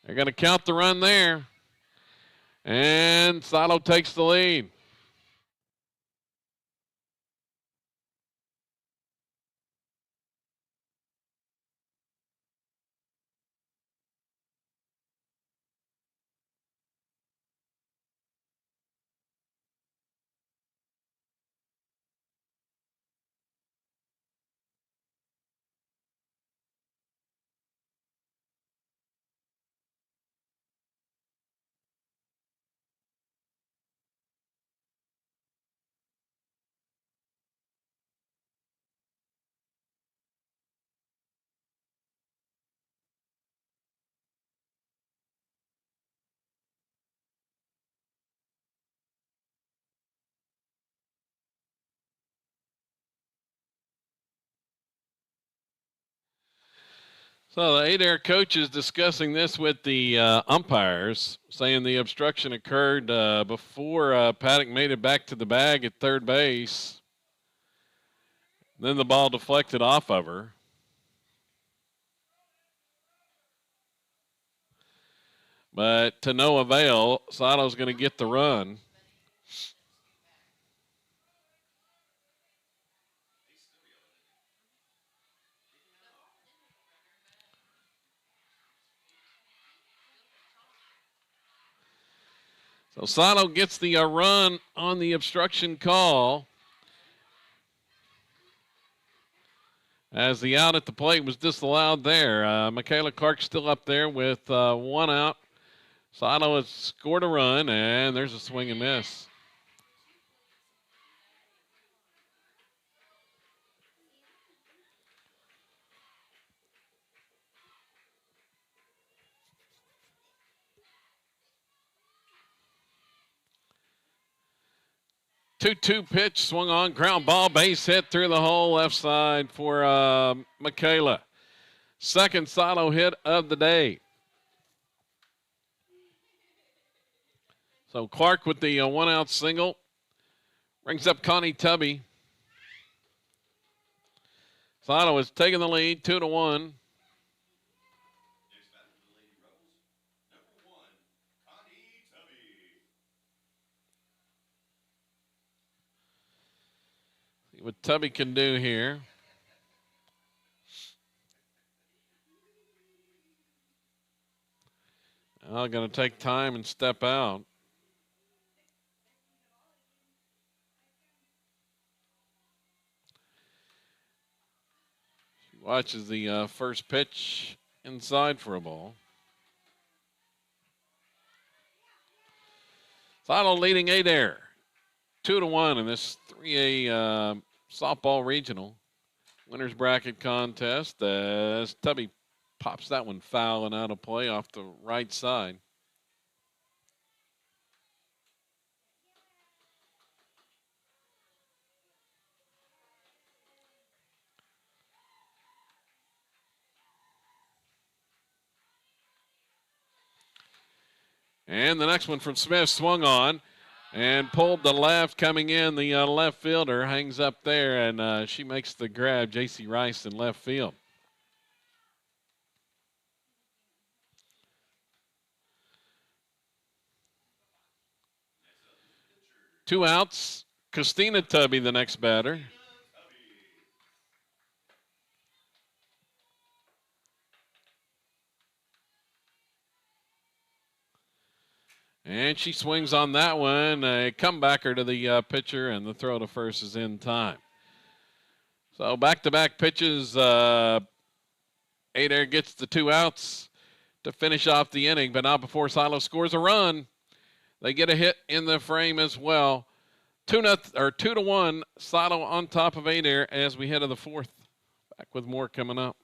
They're going to count the run there, and Silo takes the lead. So the Adair coach is discussing this with the umpires, saying the obstruction occurred before Paddock made it back to the bag at third base. Then the ball deflected off of her. But to no avail, Sato's going to get the run. So Sato gets the run on the obstruction call, as the out at the plate was disallowed there. Michaela Clark still up there with 1 out. Sato has scored a run, and there's a swing and miss. Two pitch, swung on, ground ball, base hit through the hole left side for Michaela. Second solo hit of the day. So Clark with the 1 out single Brings up Connie Tubby. Silo is taking the lead, 2-1. See what Tubby can do here. I'm going to take time and step out. She watches the first pitch inside for a ball. Silo leading Adair, 2-1 in this 3A softball regional winners bracket contest as Tubby pops that one foul and out of play off the right side. And the next one from Smith swung on and pulled the left coming in. The left fielder hangs up there, and she makes the grab. J.C. Rice in left field. Two outs. Christina Tubby, the next batter. And she swings on that one. A comebacker to the pitcher, and the throw to first is in time. So back-to-back pitches. Adair gets the 2 outs to finish off the inning, but not before Silo scores a run. They get a hit in the frame as well. 2-1. Silo on top of Adair as we head to the 4th. Back with more coming up.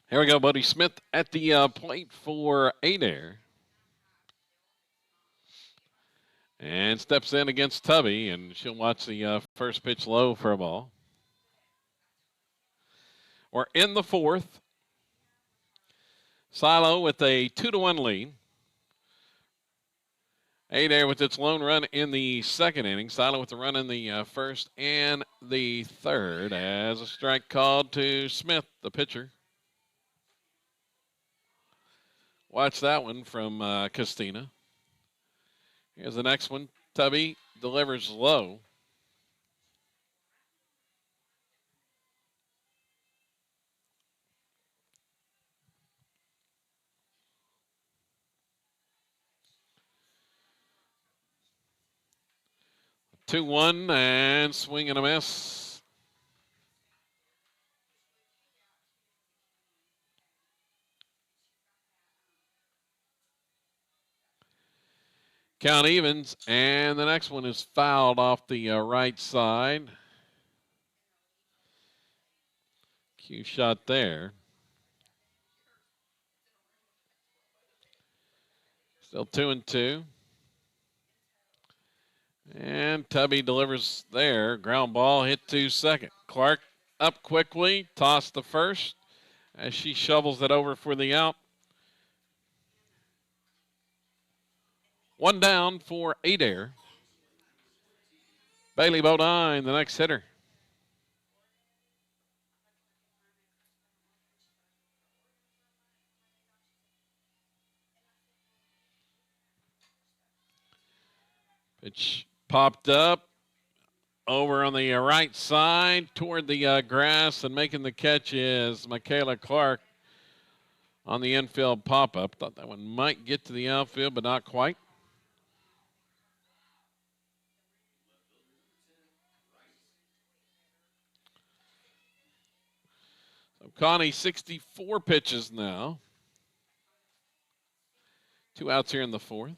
Here we go, Buddy Smith at the plate for Adair. And steps in against Tubby, and she'll watch the first pitch low for a ball. We're in the 4th. Silo with a 2-1 lead. Adair with its lone run in the 2nd inning. Silo with the run in the 1st and the 3rd as a strike called to Smith, the pitcher. Watch that one from Christina. Here's the next one. Tubby delivers low. Two one and swing and a miss. Count evens, and the next one is fouled off the right side. Cue shot there. Still 2-2. And Tubby delivers there. Ground ball hit to second. Clark up quickly, toss to first as she shovels it over for the out. One down for Adair. Bailey Bodine, the next hitter. Pitch popped up over on the right side toward the grass, and making the catch is Michaela Clark on the infield pop-up. Thought that one might get to the outfield, but not quite. So Connie, 64 pitches now. 2 outs here in the fourth.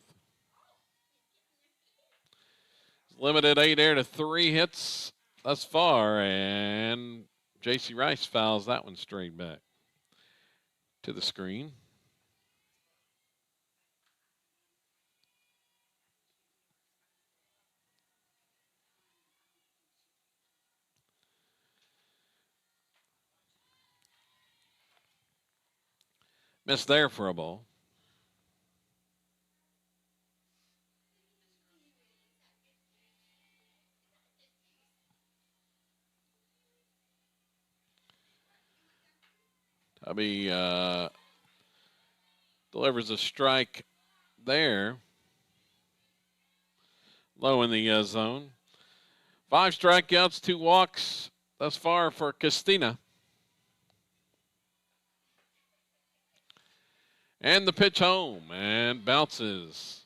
Limited Adair to 3 hits thus far, and J.C. Rice fouls that one straight back to the screen. Missed there for a ball. Tubby delivers a strike there. Low in the zone. 5 strikeouts, 2 walks thus far for Christina. And the pitch home and bounces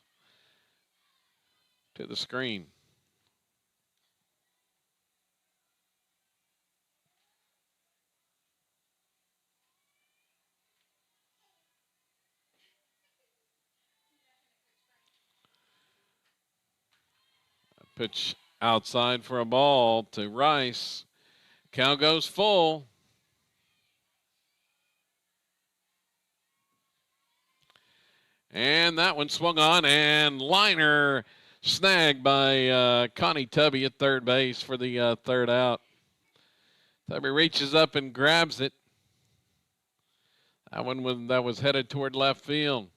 to the screen. Pitch outside for a ball to Rice. Count goes full. And that one swung on, and liner snagged by Connie Tubby at third base for the third out. Tubby reaches up and grabs it. That one that was headed toward left field.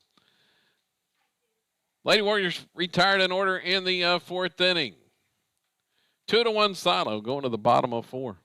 Lady Warriors retired in order in the fourth inning. 2-1 Silo going to the bottom of 4.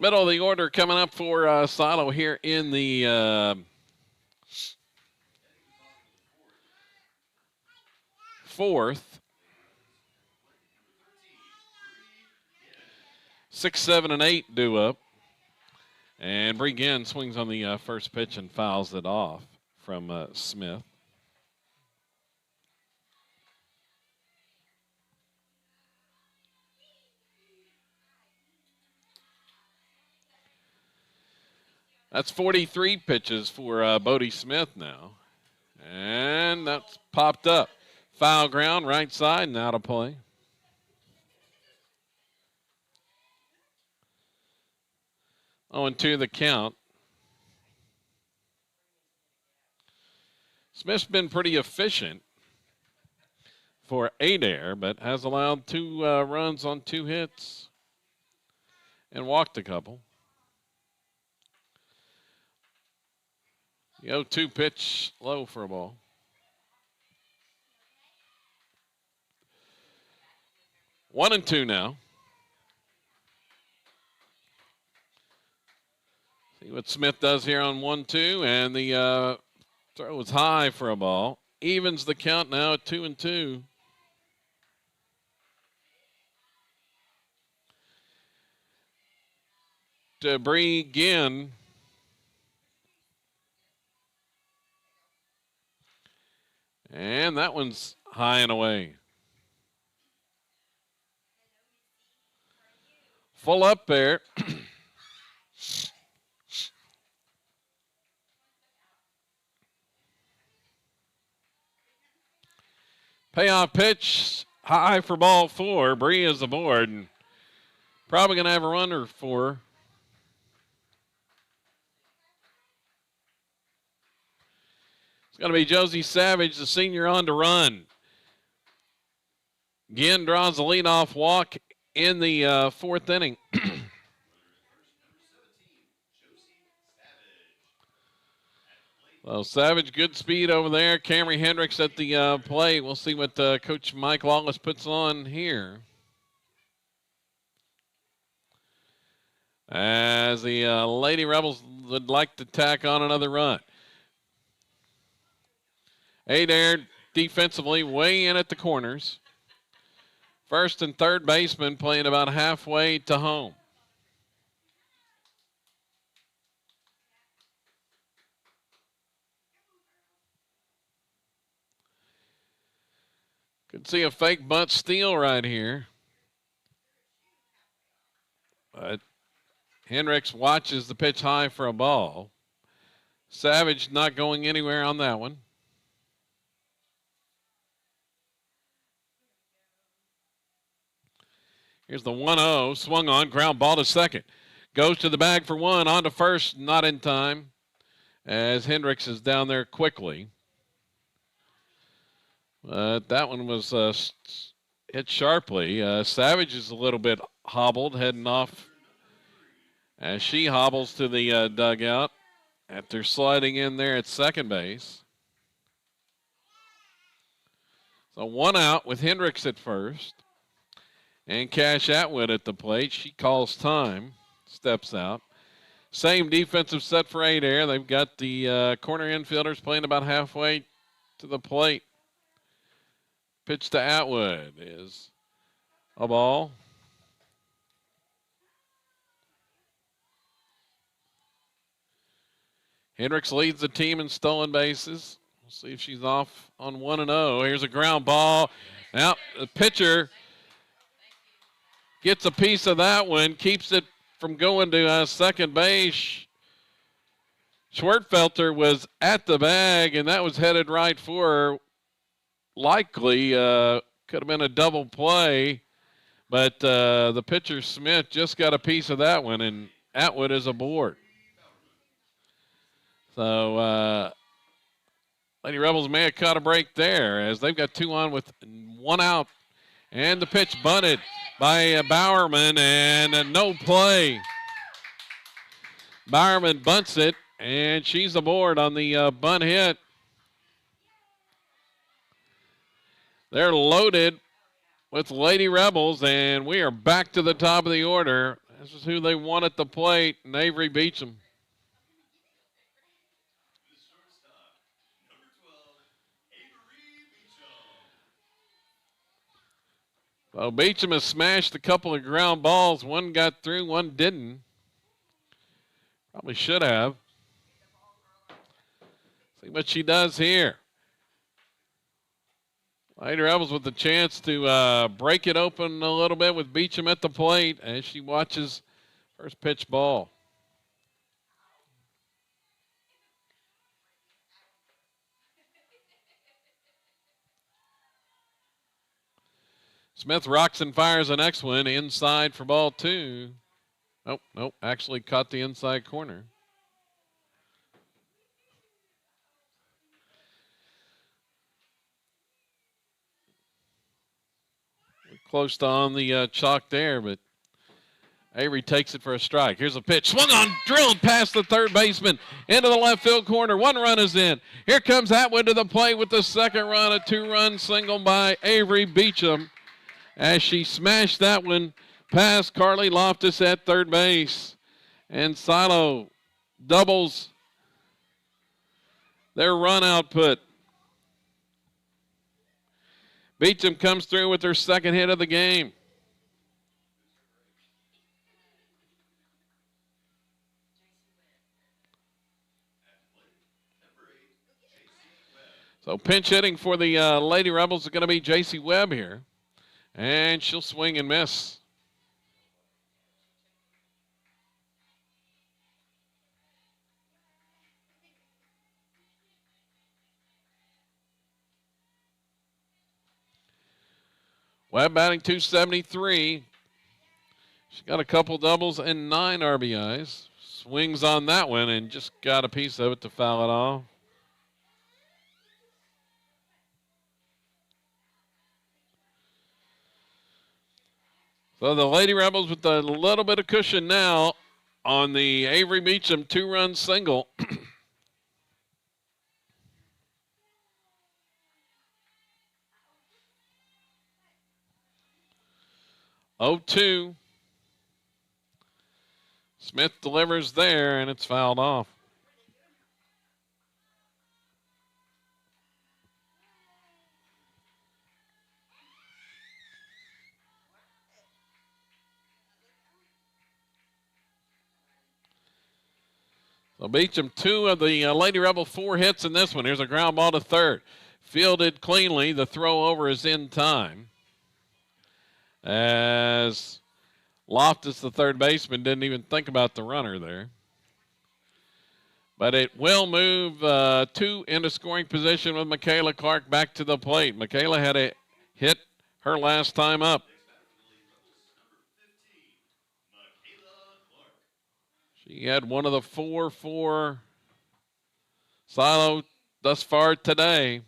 Middle of the order coming up for Silo here in the fourth. 6, 7, and 8 due up. And Bree Ginn swings on the first pitch and fouls it off from Smith. That's 43 pitches for Bodie Smith now. And that's popped up. Foul ground, right side, and out of play. Oh, and 2 the count. Smith's been pretty efficient for Adair, but has allowed 2 runs on 2 hits and walked a couple. The 0-2 pitch low for a ball. One and 2 now. See what Smith does here on 1-2, and the throw was high for a ball. Evens the count now at 2-2. To Bree Ginn. And that one's high and away. Full up there. Payoff pitch high for ball 4. Bree is aboard. And probably going to have a runner for her. It's going to be Josie Savage, the senior, on to run. Again, draws the leadoff walk in the fourth inning. Well, Savage, good speed over there. Camry Hendricks at the plate. We'll see what Coach Mike Lawless puts on here. As the Lady Rebels would like to tack on another run. Adair defensively way in at the corners. First and third baseman playing about halfway to home. Could see a fake bunt steal right here. But Hendricks watches the pitch high for a ball. Savage not going anywhere on that one. Here's the 1-0, swung on, ground ball to second. Goes to the bag for one, on to first, not in time, as Hendricks is down there quickly. That one was hit sharply. Savage is a little bit hobbled, heading off as she hobbles to the dugout after sliding in there at second base. So one out with Hendricks at first. And Cash Atwood at the plate. She calls time, steps out. Same defensive set for Adair. They've got the corner infielders playing about halfway to the plate. Pitch to Atwood is a ball. Hendricks leads the team in stolen bases. We'll see if she's off on 1-0. Here's a ground ball. Now the pitcher gets a piece of that one, keeps it from going to second base. Schwertfelter was at the bag, and that was headed right for her. Likely could have been a double play, but the pitcher, Smith, just got a piece of that one, and Atwood is aboard. So Lady Rebels may have caught a break there as they've got two on with one out. And the pitch bunted by Bowerman, and no play. Bowerman bunts it, and she's aboard on the bunt hit. They're loaded with Lady Rebels, and we are back to the top of the order. This is who they want at the plate, and Avery Beecham. Well, Beecham has smashed a couple of ground balls. One got through, one didn't. Probably should have. See what she does here. Lady Rebels with the chance to break it open a little bit with Beecham at the plate as she watches first pitch ball. Smith rocks and fires the next one inside for ball 2. Nope, actually caught the inside corner. Close to on the chalk there, but Avery takes it for a strike. Here's a pitch. Swung on, drilled past the third baseman into the left field corner. One run is in. Here comes Atwood to the plate with the second run, a 2-run single by Avery Beecham as she smashed that one past Carly Loftus at third base. And Silo doubles their run output. Beecham comes through with her second hit of the game. So pinch hitting for the Lady Rebels is going to be J.C. Webb here. And she'll swing and miss. Webb batting .273. She's got a couple doubles and 9 RBIs. Swings on that one and just got a piece of it to foul it off. So the Lady Rebels with a little bit of cushion now on the Avery Beecham 2-run single. 0-2. Smith delivers there, and it's fouled off. So Beecham, 2 of the Lady Rebel 4 hits in this one. Here's a ground ball to third. Fielded cleanly. The throw over is in time. As Loftus, the third baseman, didn't even think about the runner there. But it will move 2 into scoring position with Michaela Clark back to the plate. Michaela had a hit her last time up. She had one of the 4 for Silo thus far today.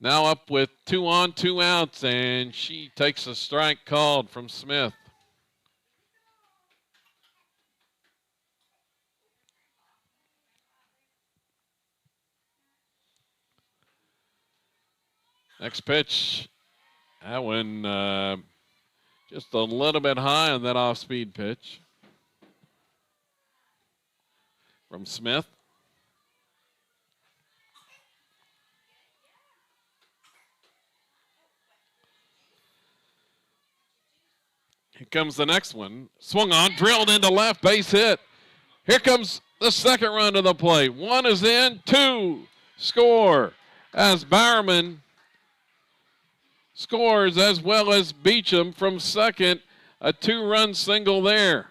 Now up with 2 on, 2 outs, and she takes a strike called from Smith. Next pitch, that one just a little bit high on that off-speed pitch from Smith. Here comes the next one. Swung on, drilled into left, base hit. Here comes the second run to the plate. 1 is in, 2 score as Bowerman scores as well as Beecham from second. A 2-run single there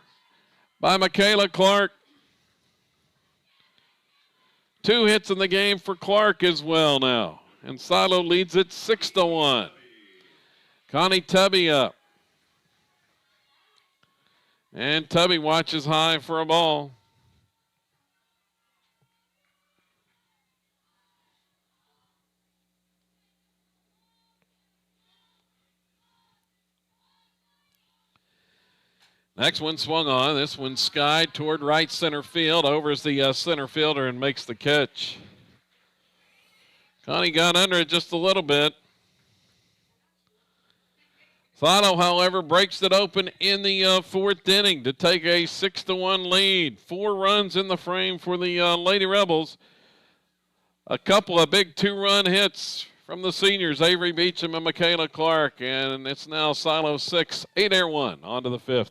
by Michaela Clark. 2 hits in the game for Clark as well now. And Silo leads it 6-1. Connie Tubby up. And Tubby watches high for a ball. Next one swung on. This one skied toward right center field. Over is the center fielder and makes the catch. Connie got under it just a little bit. Thotto, however, breaks it open in the 4th inning to take a 6-1 lead. 4 runs in the frame for the Lady Rebels. A couple of big 2-run hits from the seniors, Avery Beecham and Michaela Clark, and it's now Silo 6, Adair 1, on to the 5th.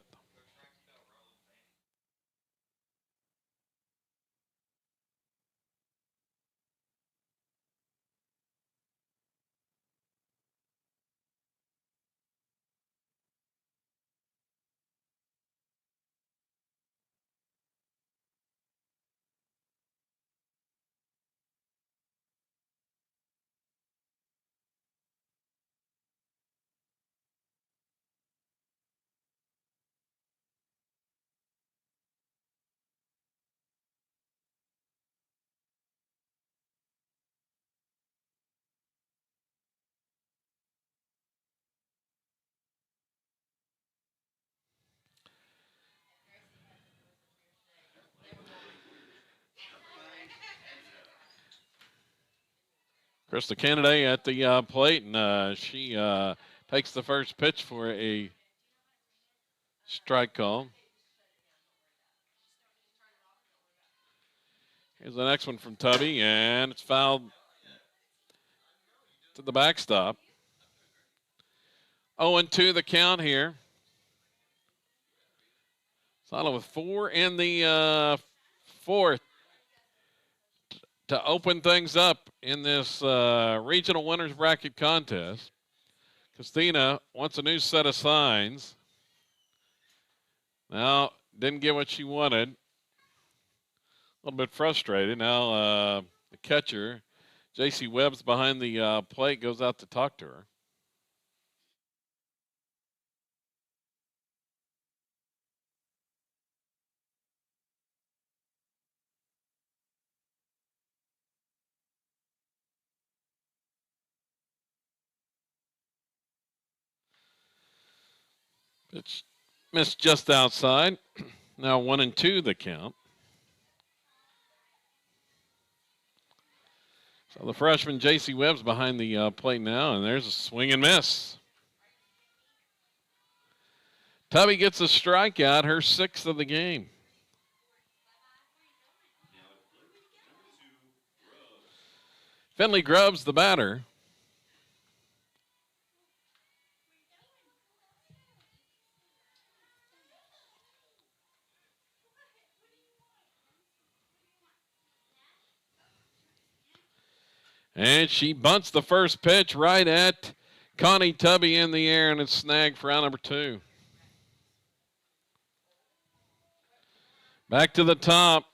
Krista Kennedy at the plate, and she takes the first pitch for a strike call. Here's the next one from Tubby, and it's fouled to the backstop. 0-2 the count here. Silo with 4 in the 4th to open things up in this regional winners bracket contest. Christina wants a new set of signs. Now, didn't get what she wanted. A little bit frustrated. Now, the catcher, J.C. Webb's behind the plate, goes out to talk to her. It's missed just outside. Now 1-2 the count. So the freshman J.C. Webb's behind the plate now, and there's a swing and miss. Tubby gets a strikeout, her 6th of the game. Finley Grubbs the batter. And she bunts the first pitch right at Connie Tubby in the air, and it's snagged for out number 2. Back to the top.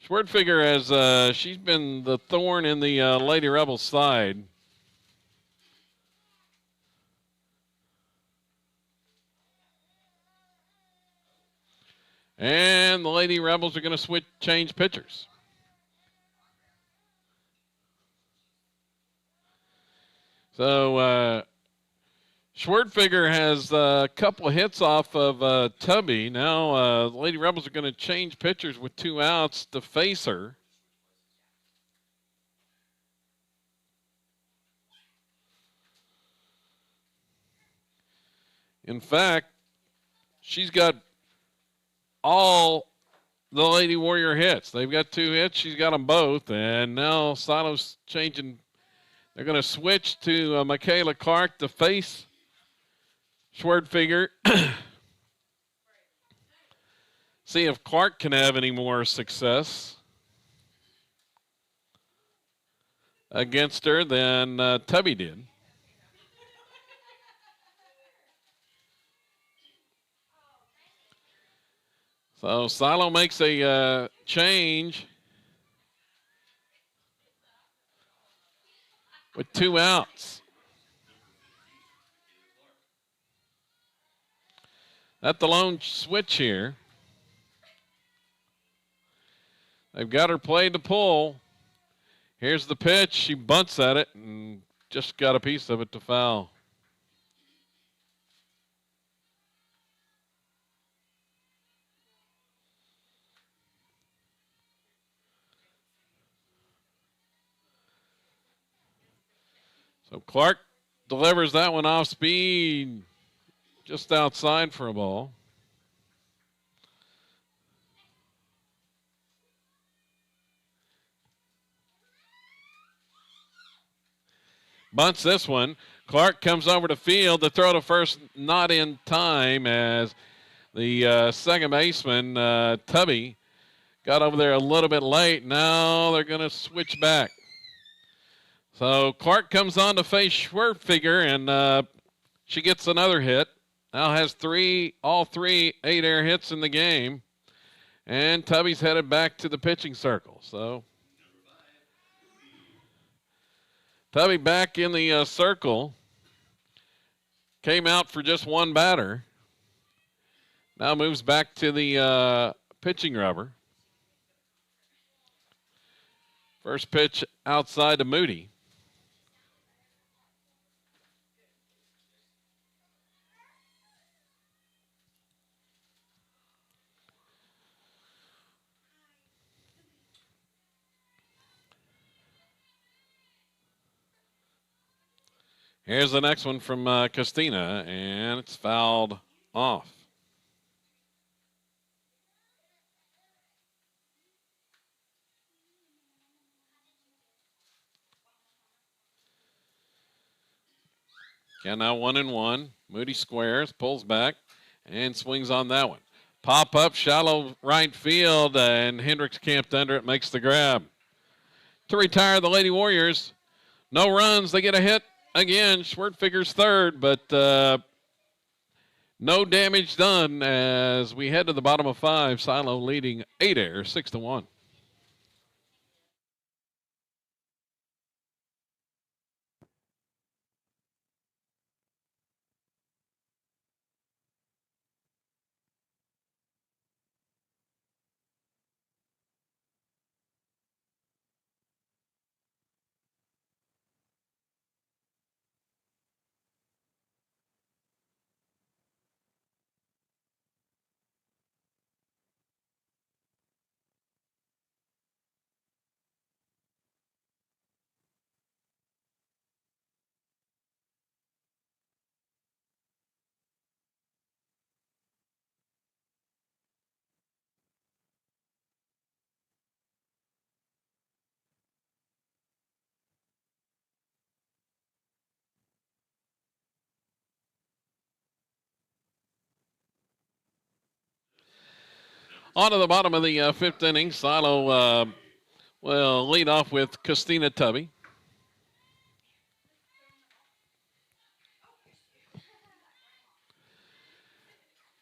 Schwertfeger has she's been the thorn in the Lady Rebels side. And the Lady Rebels are going to change pitchers. So Schwertfeger has a couple of hits off of Tubby. Now the Lady Rebels are going to change pitchers with 2 outs to face her. In fact, she's got all the Lady Warrior hits. They've got 2 hits. She's got them both. And now Silo's changing. They're going to switch to Michaela Clark to face Schwertfeger. See if Clark can have any more success against her than Tubby did. So Silo makes a change with 2 outs. That's the lone switch here. They've got her played to pull. Here's the pitch. She bunts at it and just got a piece of it to foul. So Clark delivers that one off speed just outside for a ball. Bunts this one. Clark comes over to field. The throw to first not in time as the second baseman, Tubby, got over there a little bit late. Now they're going to switch back. So Clark comes on to face Schwertfeger, and she gets another hit. Now has all three Adair hits in the game. And Tubby's headed back to the pitching circle. So Tubby back in the circle. Came out for just one batter. Now moves back to the pitching rubber. First pitch outside to Moody. Here's the next one from Costina, and it's fouled off. Yeah, now 1-1. Moody squares, pulls back, and swings on that one. Pop up, shallow right field, and Hendricks camped under it, makes the grab. To retire the Lady Warriors, no runs, they get a hit. Again, Schwertfeger's third, but no damage done as we head to the bottom of 5. Silo leading Adair 6-1. On to the bottom of the fifth inning. Silo will lead off with Christina Tubby.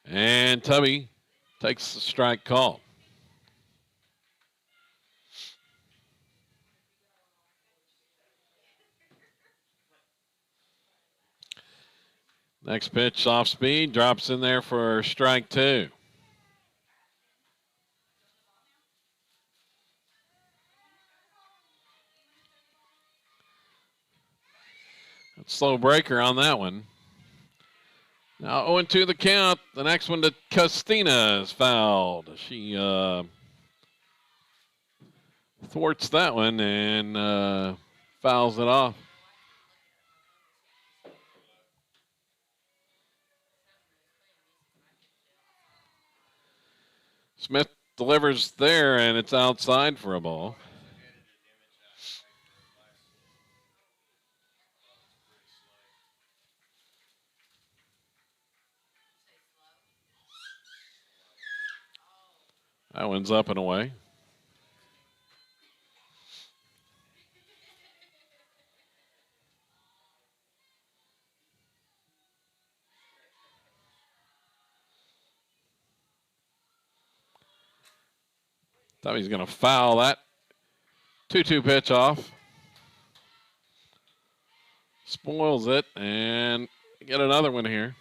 And Tubby takes the strike call. Next pitch, off speed, drops in there for strike two. Slow breaker on that one. Now 0-2 the count. The next one to Christina is fouled. She thwarts that one and fouls it off. Smith delivers there, and it's outside for a ball. That one's up and away. Thought he's going to foul that 2-2 pitch off. Spoils it, and get another one here.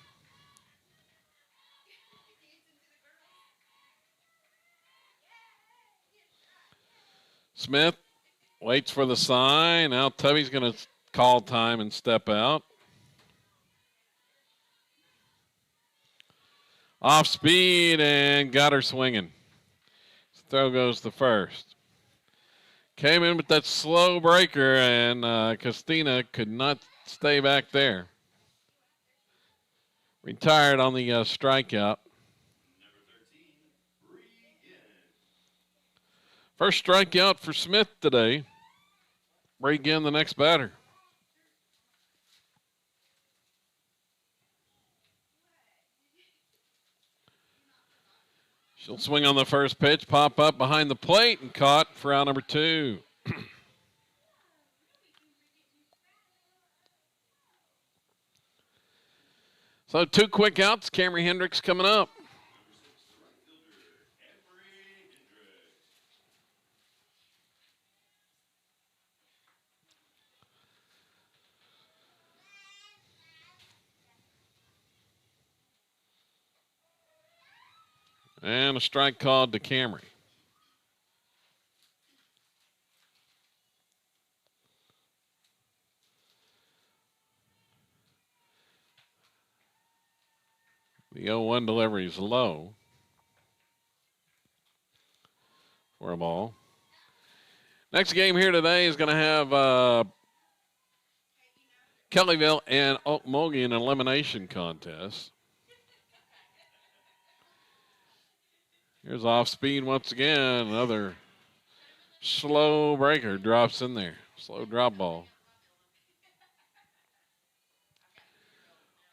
Smith waits for the sign. Now Tubby's going to call time and step out. Off speed and got her swinging. Throw goes to first. Came in with that slow breaker, and Christina could not stay back there. Retired on the strikeout. First strikeout for Smith today. Regan, the next batter. She'll swing on the first pitch, pop up behind the plate, and caught for out number two. So 2 quick outs. Camry Hendricks coming up. And a strike called to Camry. The 0-1 delivery is low for a ball. Next game here today is going to have Kellyville and Okmulgee in an elimination contest. Here's off speed once again. Another slow breaker drops in there. Slow drop ball.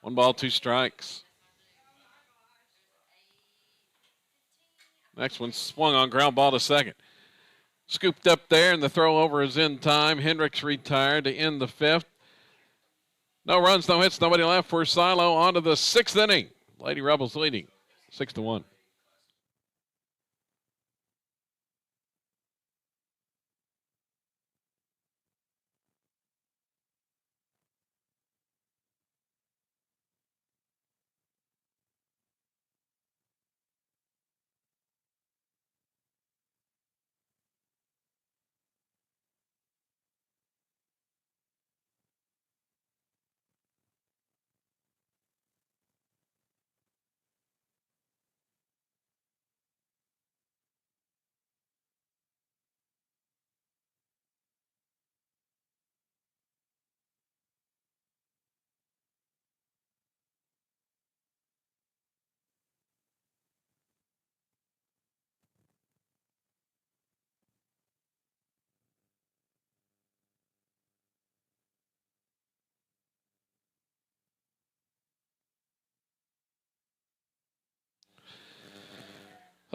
1 ball, 2 strikes. Next one swung on, ground ball to second. Scooped up there, and the throw over is in time. Hendricks retired to end the 5th. No runs, no hits, nobody left for Silo. On to the 6th inning. Lady Rebels leading 6-1.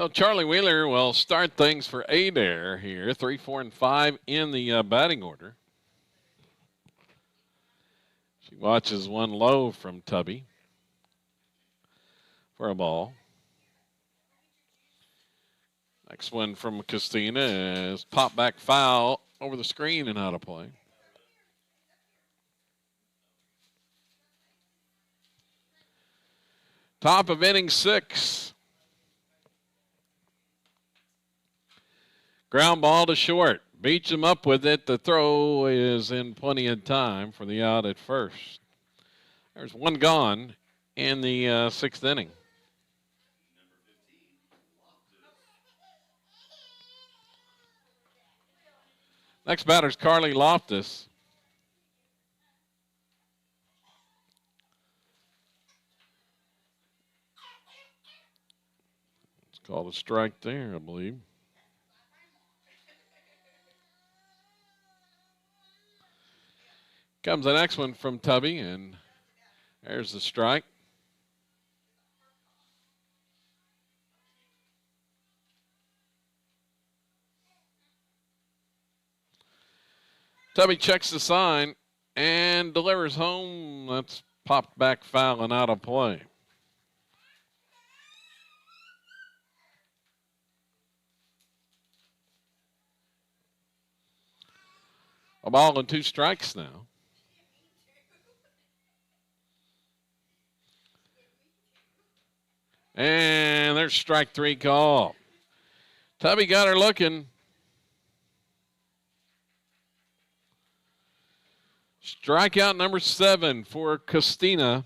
So Charlie Wheeler will start things for Adair here, 3, 4, and 5 in the batting order. She watches one low from Tubby for a ball. Next one from Christina is pop back foul over the screen and out of play. Top of inning 6. Ground ball to short. Beats him up with it. The throw is in plenty of time for the out at first. There's one gone in the 6th inning. Next batter's Carly Loftus. It's called a strike there, I believe. Comes the next one from Tubby, and there's the strike. Tubby checks the sign and delivers home. That's popped back foul and out of play. A ball and 2 strikes now. And there's strike 3 call. Tubby got her looking. Strikeout number 7 for Christina.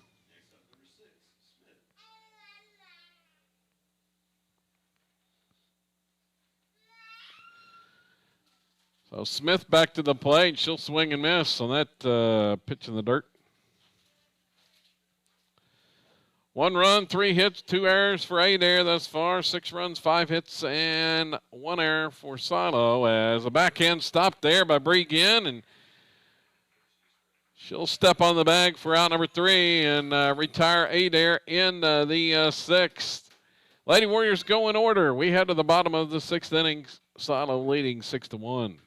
So Smith back to the plate. She'll swing and miss on that pitch in the dirt. 1 run, 3 hits, 2 errors for Adair thus far. 6 runs, 5 hits, and 1 error for Silo as a backhand stop there by Bregan, and she'll step on the bag for out number 3 and retire Adair in the 6th. Lady Warriors go in order. We head to the bottom of the 6th inning. Silo leading 6-1.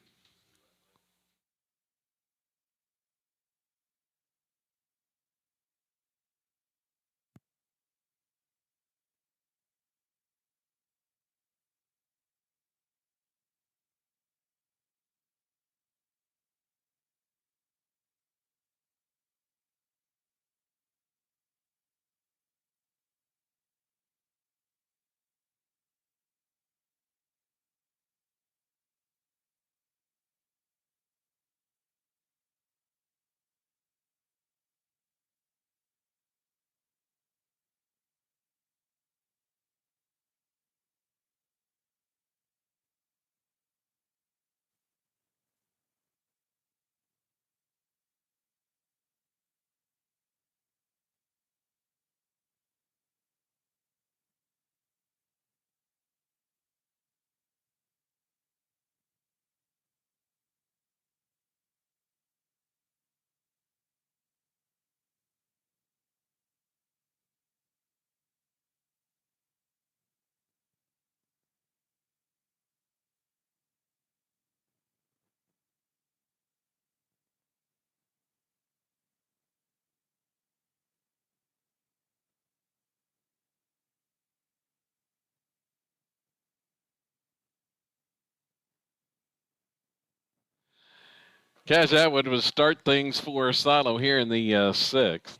Cash Atwood would start things for Silo here in the 6th.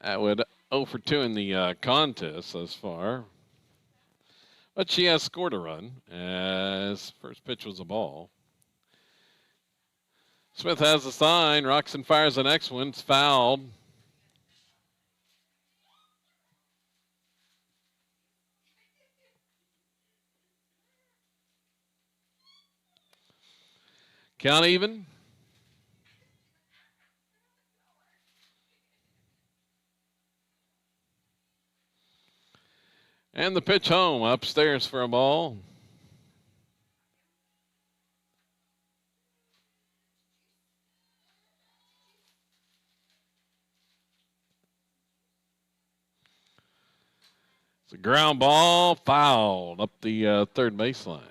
Atwood 0 for 2 in the contest thus far. But she has scored a run as first pitch was a ball. Smith has the sign. Roxon fires the next one. It's fouled. Count even. And the pitch home upstairs for a ball. It's a ground ball, fouled up the third baseline.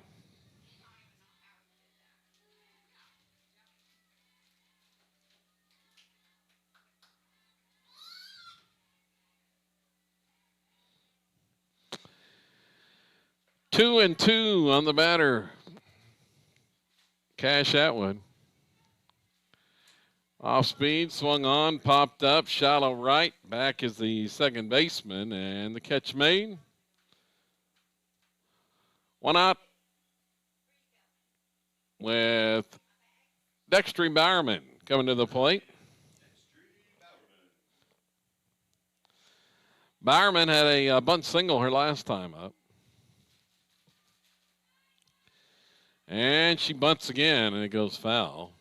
Two and two on the batter. Cash Atwood. Off speed, swung on, popped up, shallow right. Back is the second baseman, and the catch made. One out with Dexter Bowerman coming to the plate. Bowerman had a bunt single her last time up. And she bunts again, and it goes foul.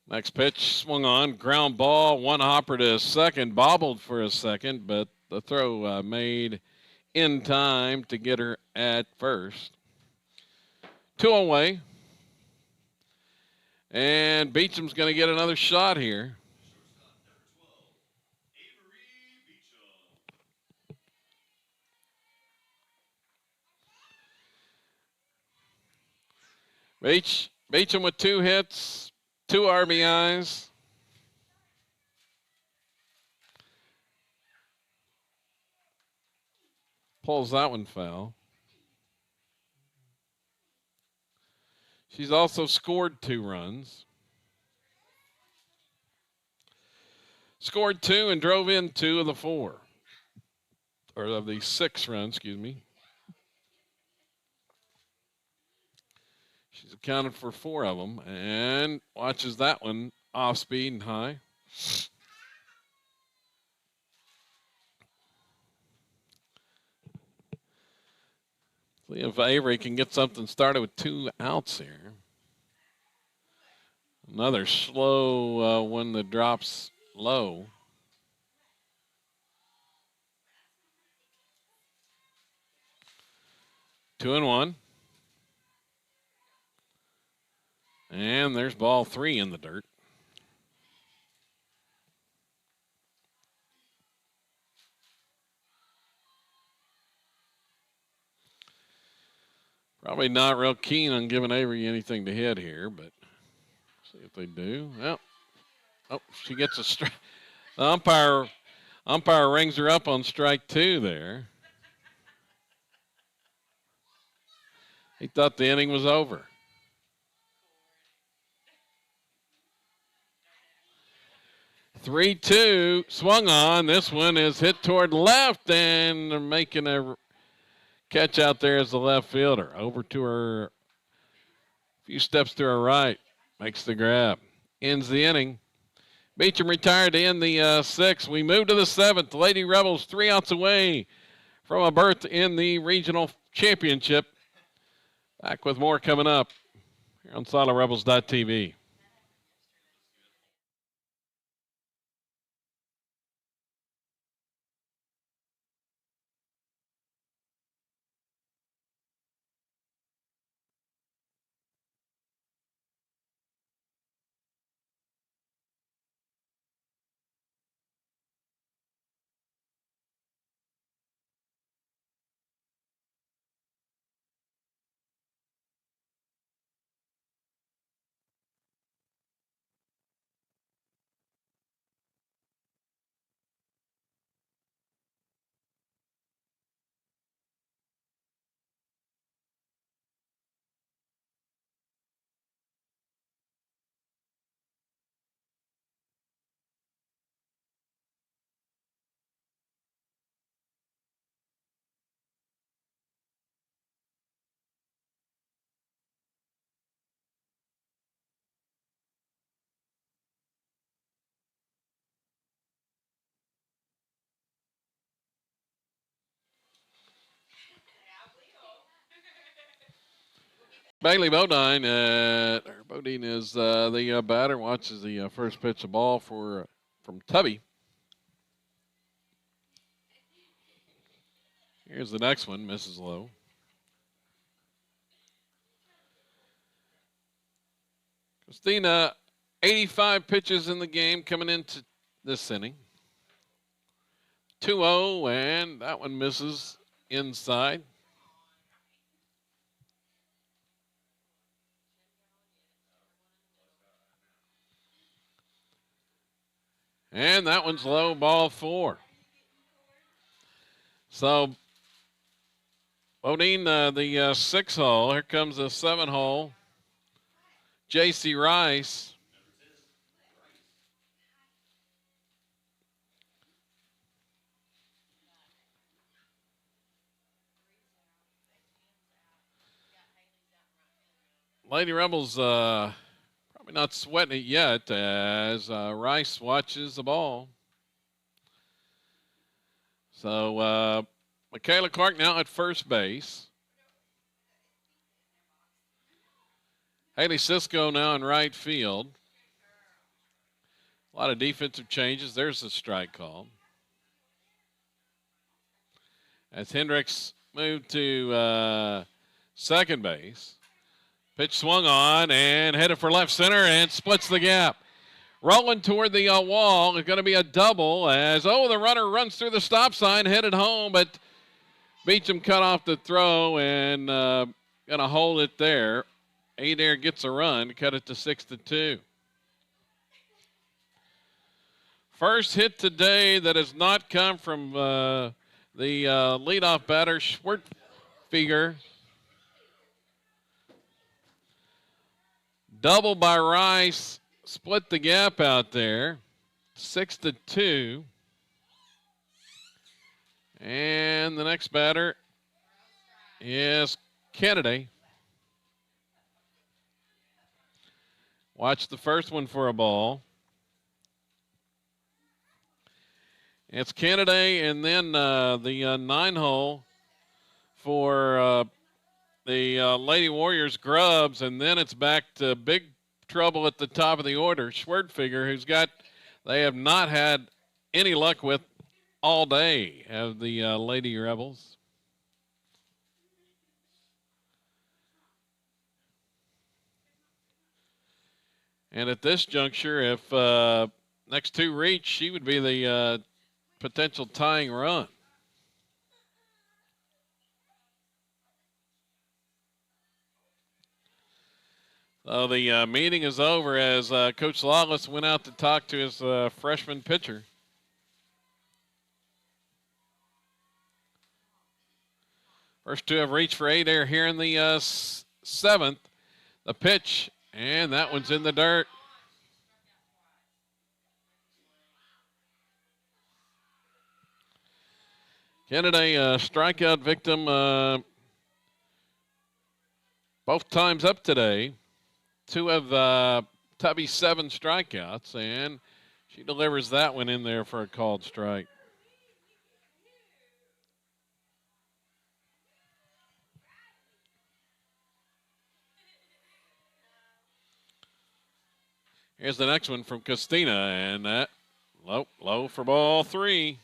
Next pitch swung on, ground ball, one hopper to second, bobbled for a second, but the throw made in time to get her at first. Two away. And Beecham's going to get another shot here. Beecham with 2 hits, 2 RBIs. Pulls that one foul. She's also scored 2 runs. Scored 2 and drove in 2 of the 4. Or of the 6 runs, excuse me. She's accounted for 4 of them and watches that one off speed and high. See if Avery can get something started with 2 outs here. Another slow one that drops low. Two and one. And there's ball 3 in the dirt. Probably not real keen on giving Avery anything to hit here, but see if they do. Well, oh, she gets a strike. The umpire rings her up on strike 2 there. He thought the inning was over. 3-2, swung on. This one is hit toward left, and they're making a catch out there as the left fielder. Over to her, a few steps to her right, makes the grab. Ends the inning. Beecham retired to end the 6th. We move to the 7th. Lady Rebels 3 outs away from a berth in the regional championship. Back with more coming up here on SoloRebels.tv. Bailey Bodine, Bodine is the batter. Watches the first pitch of ball from Tubby. Here's the next one, misses low. Christina, 85 pitches in the game coming into this inning. 2-0, and that one misses inside. And that one's low, ball 4. So, Bodine, the 6 hole. Here comes the 7 hole. J.C. Rice. Lady Rebels probably not sweating it yet as Rice watches the ball. So Michaela Clark now at first base. Haley Cisco now in right field. A lot of defensive changes. There's the strike call. As Hendricks moved to second base. Pitch swung on and headed for left center and splits the gap. Rolling toward the wall. It's going to be a double as, the runner runs through the stop sign, headed home, but Beecham cut off the throw and going to hold it there. Adair gets a run, cut it to 6-2. First hit today that has not come from the leadoff batter, Schwertfeger. Double by Rice, split the gap out there, 6-2. And the next batter is Kennedy. Watch the first one for a ball. It's Kennedy, and then the 9 hole for the Lady Warriors, Grubbs, and then it's back to big trouble at the top of the order. Schwertfeger, they have not had any luck with all day, have the Lady Rebels. And at this juncture, if next 2 reach, she would be the potential tying run. So the meeting is over as Coach Lawless went out to talk to his freshman pitcher. First 2 have reached for Adair here in the 7th. The pitch, and that one's in the dirt. Kennedy, strikeout victim both times up today. 2 of Tubby's 7 strikeouts, and she delivers that one in there for a called strike. Here's the next one from Christina, and that low for ball 3.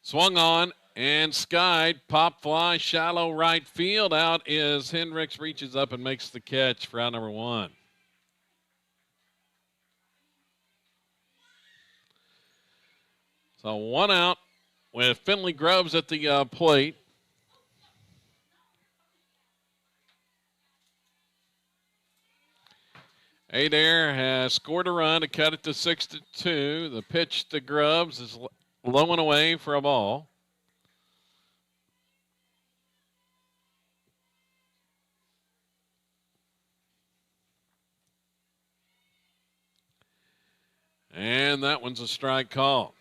Swung on and skied. Pop fly, shallow right field. Out is Hendricks, reaches up and makes the catch for out number 1. So 1 out with Finley Grubbs at the plate. Adair has scored a run to cut it to 6-2. The pitch to Grubbs is low and away for a ball. And that one's a strike call.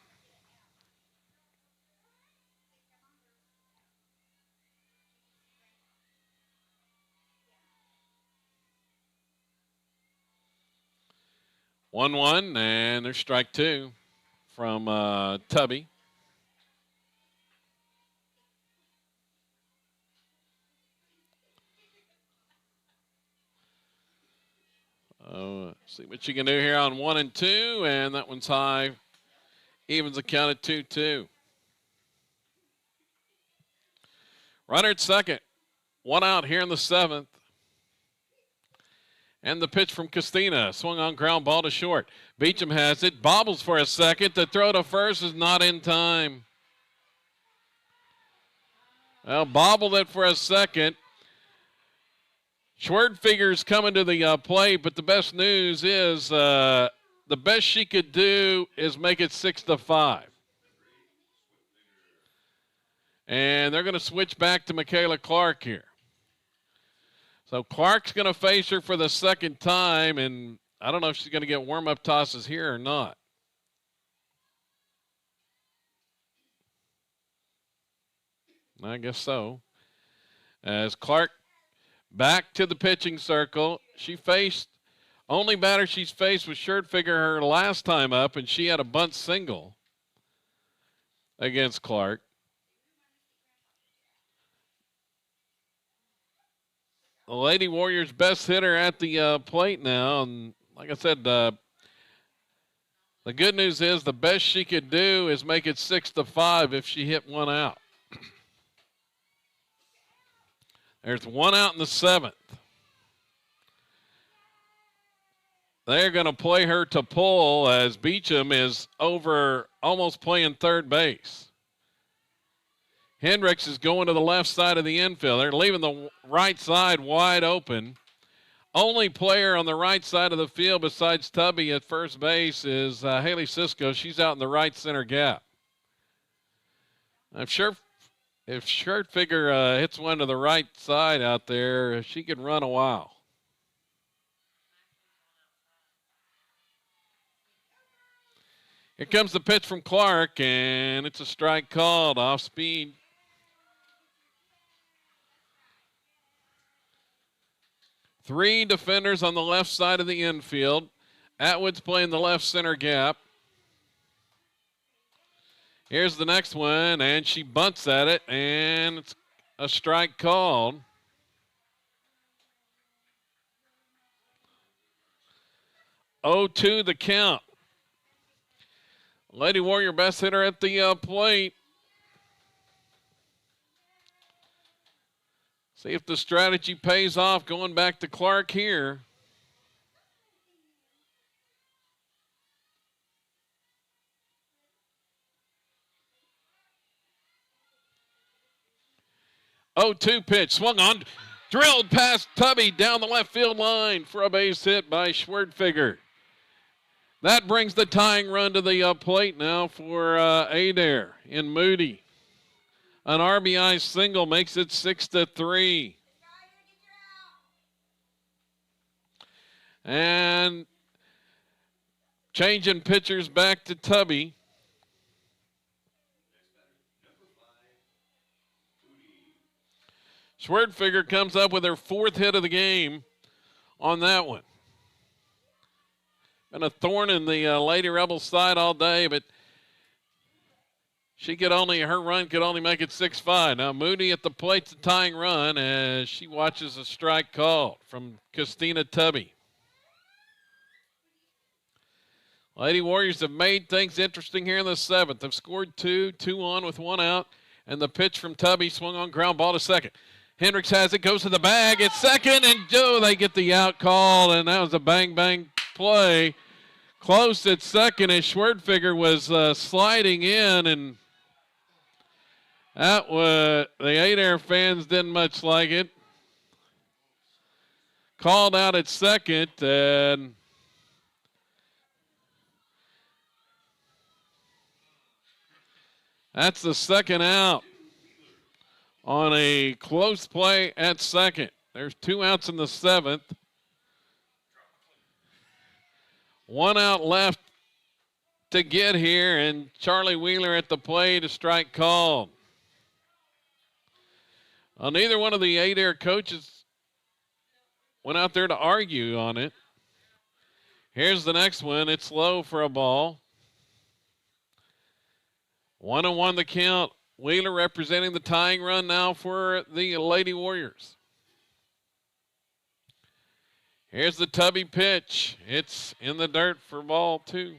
One, and there's strike 2 from Tubby. See what you can do here on 1 and 2, and that one's high. Evens the count at 2-2. Runner at second. One out here in the 7th. And the pitch from Christina. Swung on ground ball to short. Beecham has it. Bobbles for a second. The throw to first is not in time. Well, bobbled it for a second. Schwerdtfeger's coming to the plate, but the best news is the best she could do is make it 6-5. And they're going to switch back to Michaela Clark here. So Clark's going to face her for the second time, and I don't know if she's going to get warm-up tosses here or not. I guess so. As Clark back to the pitching circle. She faced, only batter she's faced was Schwerdtfeger her last time up, and she had a bunt single against Clark. The Lady Warriors' best hitter at the plate now, and like I said, the good news is the best she could do is make it 6-5 if she hit one out. There's one out in the 7th. They're going to play her to pull as Beecham is over almost playing third base. Hendricks is going to the left side of the infield. They're leaving the right side wide open. Only player on the right side of the field besides Tubby at first base is Haley Cisco. She's out in the right center gap. I'm sure if Schwerdtfeger hits one to the right side out there, she could run a while. Here comes the pitch from Clark, and it's a strike called off speed. Three defenders on the left side of the infield. Atwood's playing the left center gap. Here's the next one, and she bunts at it, and it's a strike called. Oh, 2 the count. Lady Warrior best hitter at the plate. See if the strategy pays off going back to Clark here. Oh, 2 pitch, swung on, drilled past Tubby down the left field line for a base hit by Schwerdtfeger. That brings the tying run to the plate now for Adair in Moody. An RBI single makes it 6-3. And changing pitchers back to Tubby. Schwerdtfeger comes up with her 4th hit of the game on that one. Been a thorn in the Lady Rebels side all day, but her run could only make it 6-5. Now Moody at the plate's a tying run as she watches a strike called from Christina Tubby. Lady Warriors have made things interesting here in the 7th. They've scored 2 on with 1 out, and the pitch from Tubby swung on ground ball to second. Hendricks has it, goes to the bag, it's second, and they get the out call, and that was a bang-bang play. Close at second as Schwerdtfeger was sliding in, and that was, the Adair fans didn't much like it. Called out at second, and that's the second out on a close play at second. There's 2 outs in the 7th. 1 out left to get here, and Charlie Wheeler at the plate, a strike called. Well, neither one of the Adair coaches went out there to argue on it. Here's the next one. It's low for a ball. 1-1 the count. Wheeler representing the tying run now for the Lady Warriors. Here's the Tubby pitch. It's in the dirt for ball 2.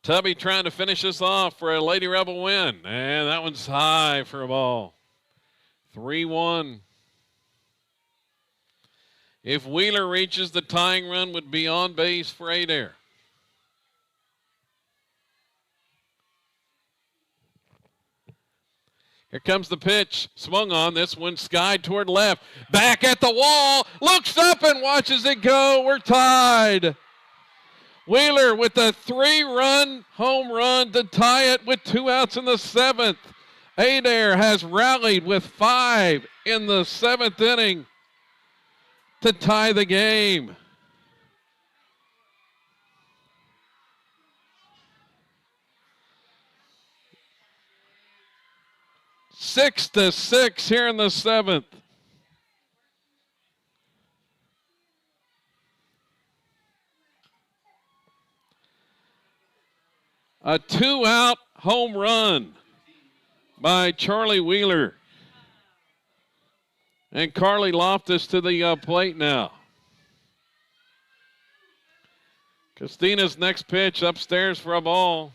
Tubby trying to finish this off for a Lady Rebel win. And that one's high for a ball. 3-1. If Wheeler reaches the tying run, would be on base for Adair. Here comes the pitch. Swung on. This one skied toward left. Back at the wall. Looks up and watches it go. We're tied. Wheeler with a 3-run home run to tie it with 2 outs in the 7th. Adair has rallied with 5 in the 7th inning to tie the game. Six to 6 here in the 7th. A 2-out home run by Charlie Wheeler. And Carly Loftus to the plate now. Christina's next pitch upstairs for a ball.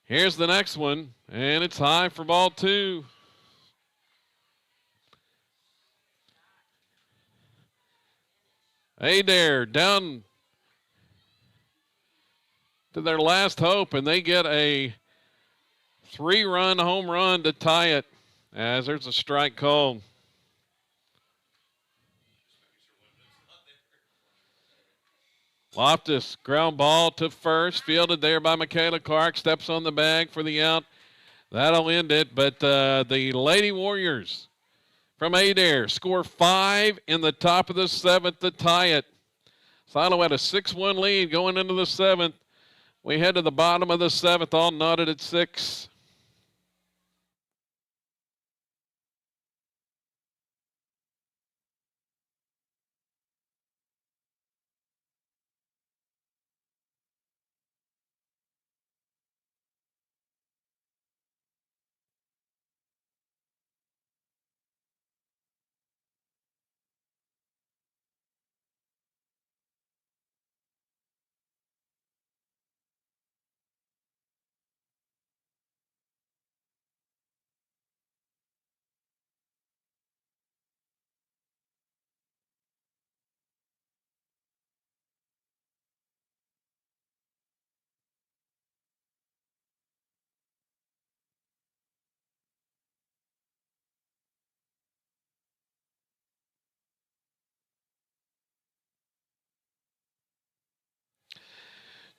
Here's the next one, and it's high for ball 2. Adair down to their last hope, and they get a 3-run home run to tie it as there's a strike called. Loftus, ground ball to first, fielded there by Michaela Clark, steps on the bag for the out. That'll end it, but the Lady Warriors from Adair score 5 in the top of the 7th to tie it. Silo had a 6-1 lead going into the 7th. We head to the bottom of the 7th, all knotted at 6.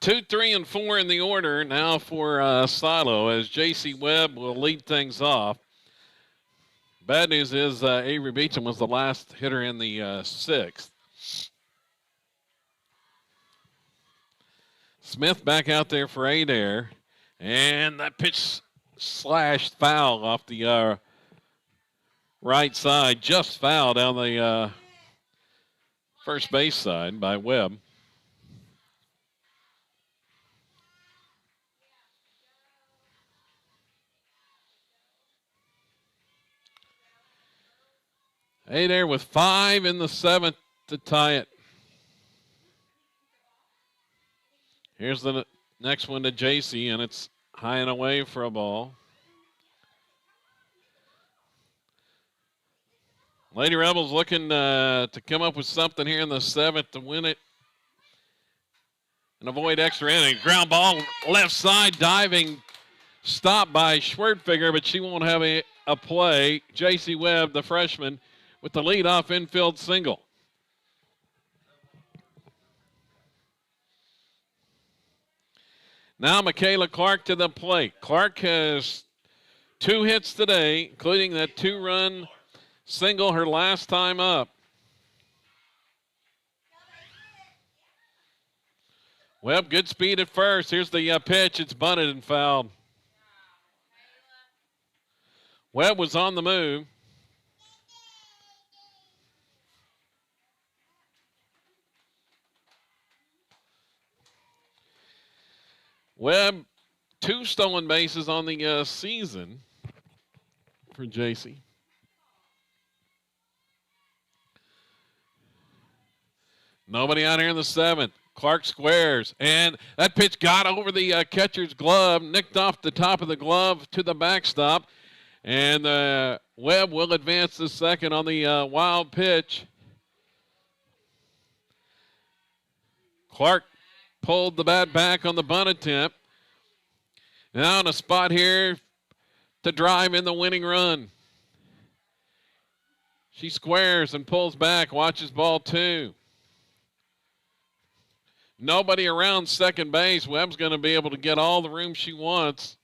Two, 3, and 4 in the order now for Silo as J.C. Webb will lead things off. Bad news is Avery Beecham was the last hitter in the 6th. Smith back out there for Adair, and that pitch slashed foul off the right side, just foul down the first base side by Webb. Adair with 5 in the 7th to tie it. Here's the next one to JC, and it's high and away for a ball. Lady Rebels looking to come up with something here in the 7th to win it and avoid extra inning. Ground ball left side, diving, stopped by Schwertfeger, but she won't have a play. J.C. Webb, the freshman, with the leadoff infield single. Now Michaela Clark to the plate. Clark has 2 hits today, including that 2-run single her last time up. Webb, good speed at first. Here's the pitch. It's bunted and fouled. Webb was on the move. Webb, 2 stolen bases on the season for JC. Nobody out here in the 7th. Clark squares, and that pitch got over the catcher's glove, nicked off the top of the glove to the backstop, and Webb will advance to second on the wild pitch. Clark pulled the bat back on the bunt attempt. Now in a spot here to drive in the winning run. She squares and pulls back, watches ball 2. Nobody around second base. Webb's going to be able to get all the room she wants.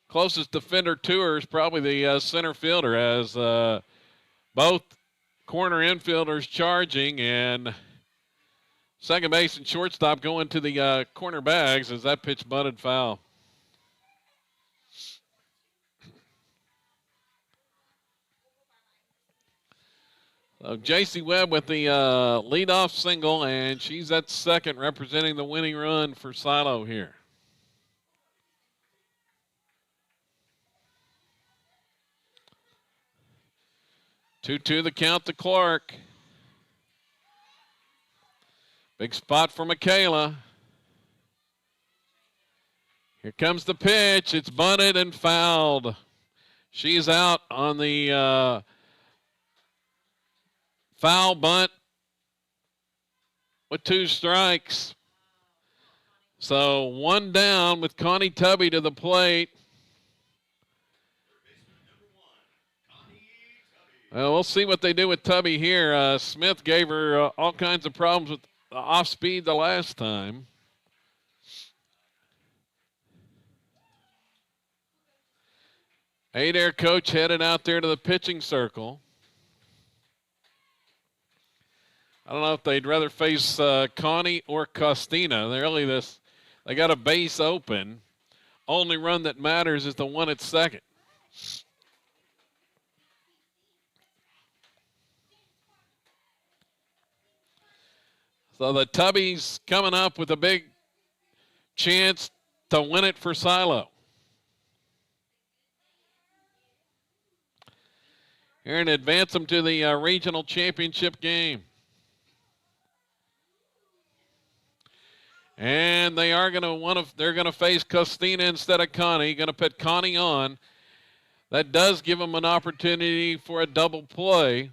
Closest defender to her is probably the center fielder, as both corner infielders charging, and second base and shortstop going to the corner bags as that pitch bunted foul. So J.C. Webb with the leadoff single, and she's at second representing the winning run for Silo here. 2-2 the count to Clark. Big spot for Michaela. Here comes the pitch. It's bunted and fouled. She's out on the foul bunt with 2 strikes. So 1 down with Connie Tubby to the plate. Well, we'll see what they do with Tubby here. Smith gave her all kinds of problems with off speed the last time. Adair coach headed out there to the pitching circle. I don't know if they'd rather face Connie or Costina. They got a base open. Only run that matters is the one at second. So the Tubbies coming up with a big chance to win it for Silo. Here and advance them to the regional championship game. And they are going to they're going to face Costina instead of Connie. Going to put Connie on. That does give them an opportunity for a double play.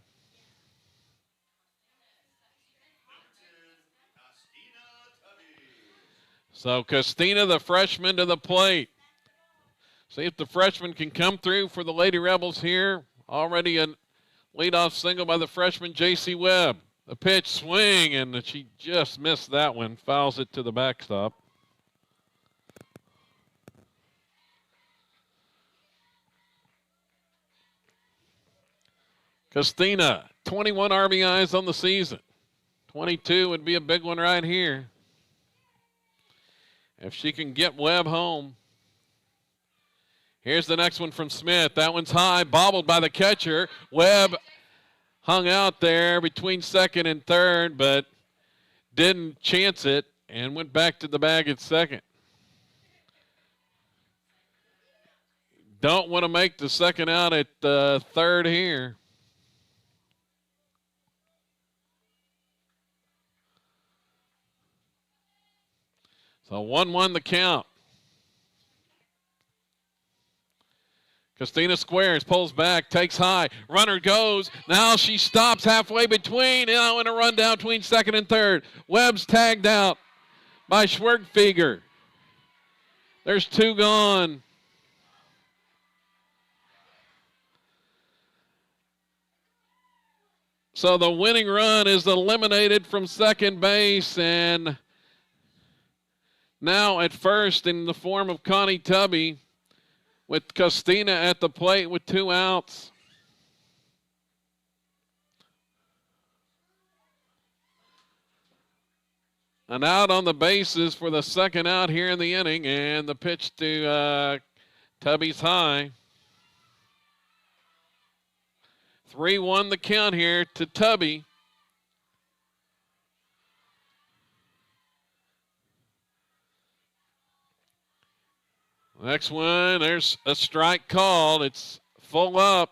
So Costina, the freshman, to the plate. See if the freshman can come through for the Lady Rebels here. Already a leadoff single by the freshman, J.C. Webb. The pitch, swing, and she just missed that one. Fouls it to the backstop. Costina, 21 RBIs on the season. 22 would be a big one right here. If she can get Webb home. Here's the next one from Smith. That one's high, bobbled by the catcher. Webb hung out there between second and third, but didn't chance it and went back to the bag at second. Don't want to make the second out at third here. So 1-1 the count. Costina squares, pulls back, takes high. Runner goes. Now she stops halfway between. Now in a run down between second and third. Webb's tagged out by Schwertfeger. There's 2 gone. So the winning run is eliminated from second base, and now at first in the form of Connie Tubby, with Costina at the plate with 2 outs. An out on the bases for the second out here in the inning, and the pitch to Tubby's high. 3-1 the count here to Tubby. Next one, there's a strike called. It's full up.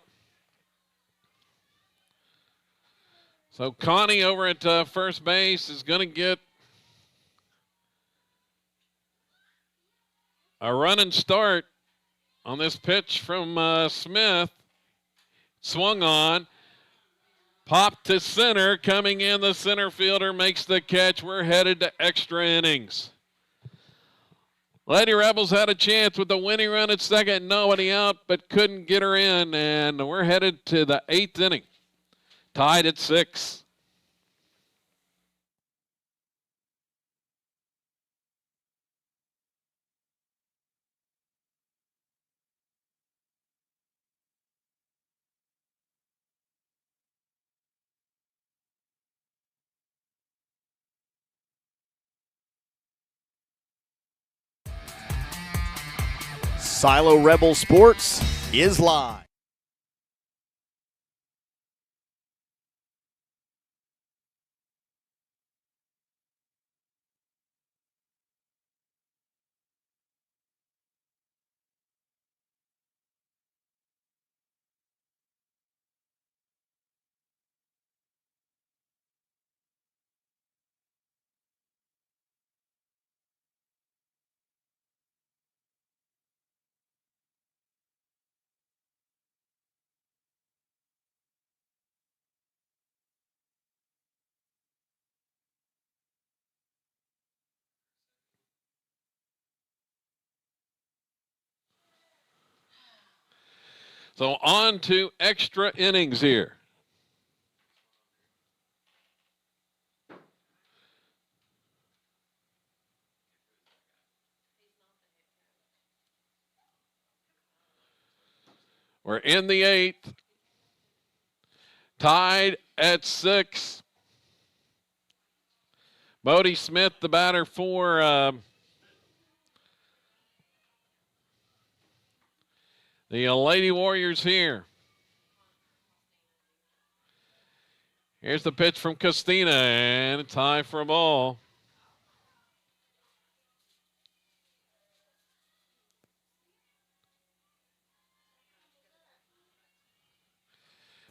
So Connie over at first base is going to get a running start on this pitch from Smith. Swung on. Popped to center. Coming in, the center fielder makes the catch. We're headed to extra innings. Lady Rebels had a chance with the winning run at second. Nobody out, but couldn't get her in. And we're headed to the 8th inning. Tied at 6. Silo Rebel Sports is live. So on to extra innings here. We're in the 8th. Tied at 6. Bodie Smith, the batter for the Lady Warriors here. Here's the pitch from Costina, and it's high for a ball.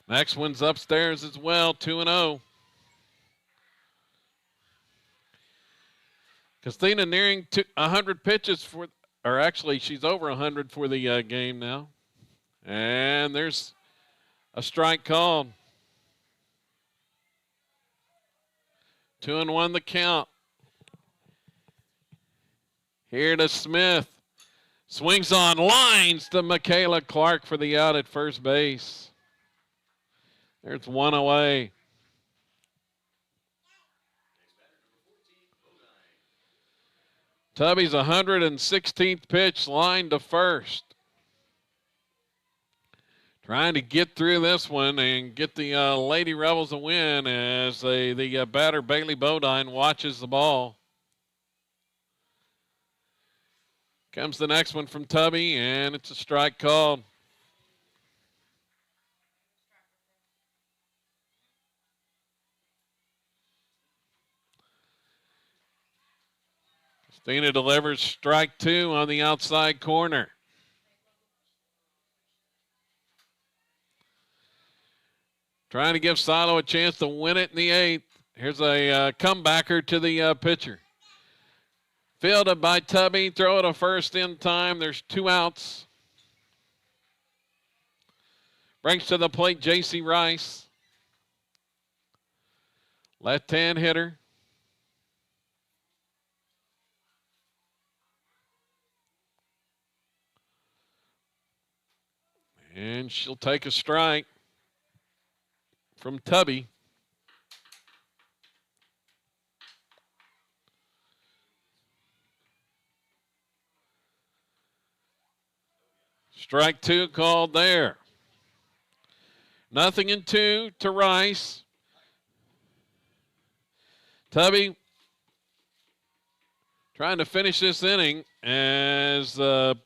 Next one's upstairs as well, 2-0. Costina nearing 100 pitches for, or actually she's over 100 for the game now. And there's a strike called. 2-1 the count. Here to Smith. Swings on, lines to Michaela Clark for the out at first base. There's one away. Tubby's 116th pitch, line to first. Trying to get through this one and get the Lady Rebels a win as the batter Bailey Bodine watches the ball. Comes the next one from Tubby, and it's a strike called. Christina delivers strike 2 on the outside corner. Trying to give Silo a chance to win it in the 8th. Here's a comebacker to the pitcher. Fielded by Tubby. Throw it a first in time. There's 2 outs. Brings to the plate J.C. Rice. Left-hand hitter. And she'll take a strike from Tubby. Strike 2 called there. 0-2 to Rice. Tubby trying to finish this inning as get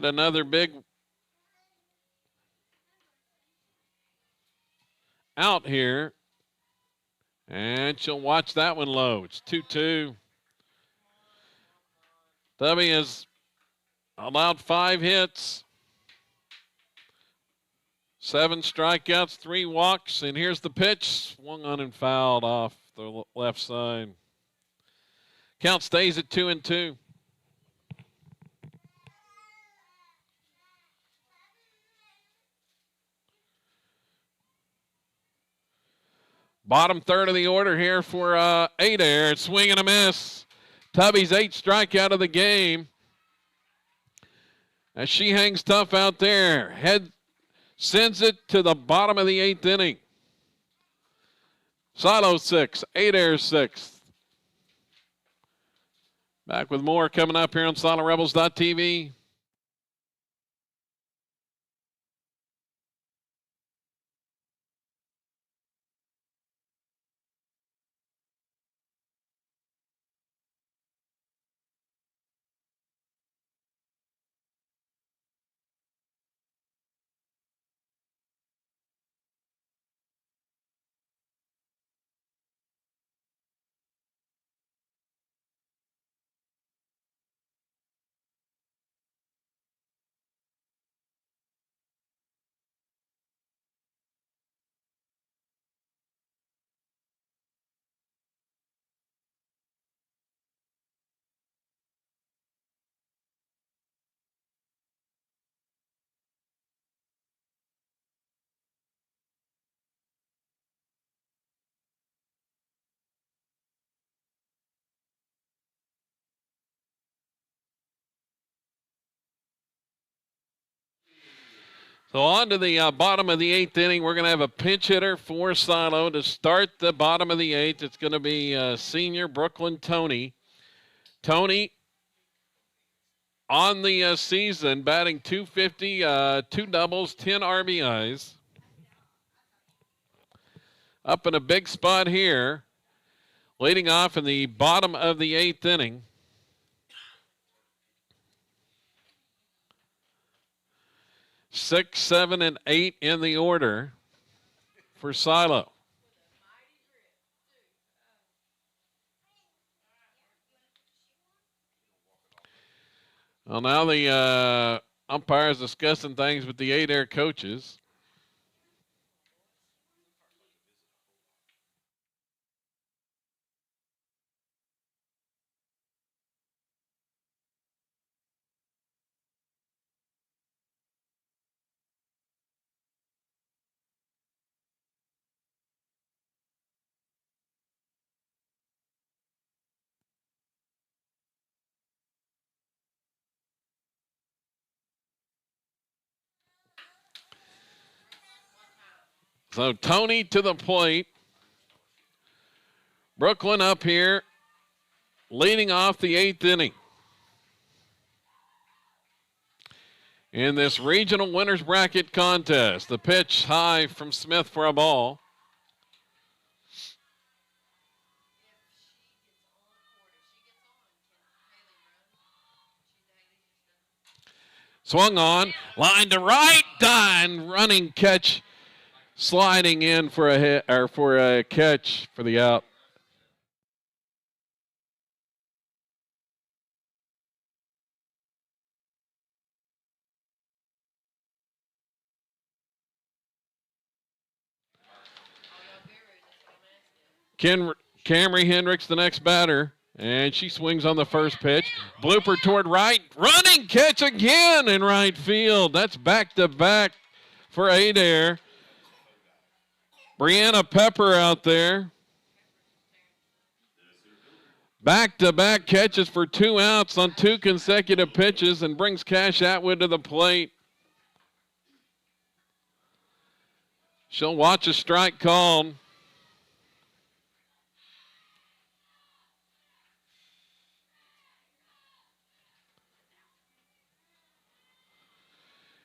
another big out here. And she'll watch that one low. It's 2-2. Tubby has allowed 5 hits, 7 strikeouts, 3 walks. And here's the pitch. Swung on and fouled off the left side. Count stays at 2-2. Bottom third of the order here for Adair. Swing and a miss. Tubby's 8th strikeout of the game. As she hangs tough out there. Head sends it to the bottom of the 8th inning. Silo 6, Adair 6th. Back with more coming up here on SiloRebels.tv. So on to the bottom of the 8th inning. We're going to have a pinch hitter for Silo to start the bottom of the 8th. It's going to be senior Brooklyn Tony. Tony on the season batting .250, 2 doubles, 10 RBIs. Up in a big spot here. Leading off in the bottom of the 8th inning. Six, 7, and 8 in the order for Silo. Well, now the umpire is discussing things with the Adair coaches. So Tony to the plate. Brooklyn up here, leading off the 8th inning. In this regional winners bracket contest, the pitch high from Smith for a ball. Swung on, line to right, done, running catch. Sliding in for a hit or for a catch for the out. Camry Hendricks, the next batter, and she swings on the first pitch. Blooper toward right, running catch again in right field. That's back to back for Adair. Brianna Pepper out there. Back-to-back catches for 2 outs on 2 consecutive pitches and brings Cash Atwood to the plate. She'll watch a strike called.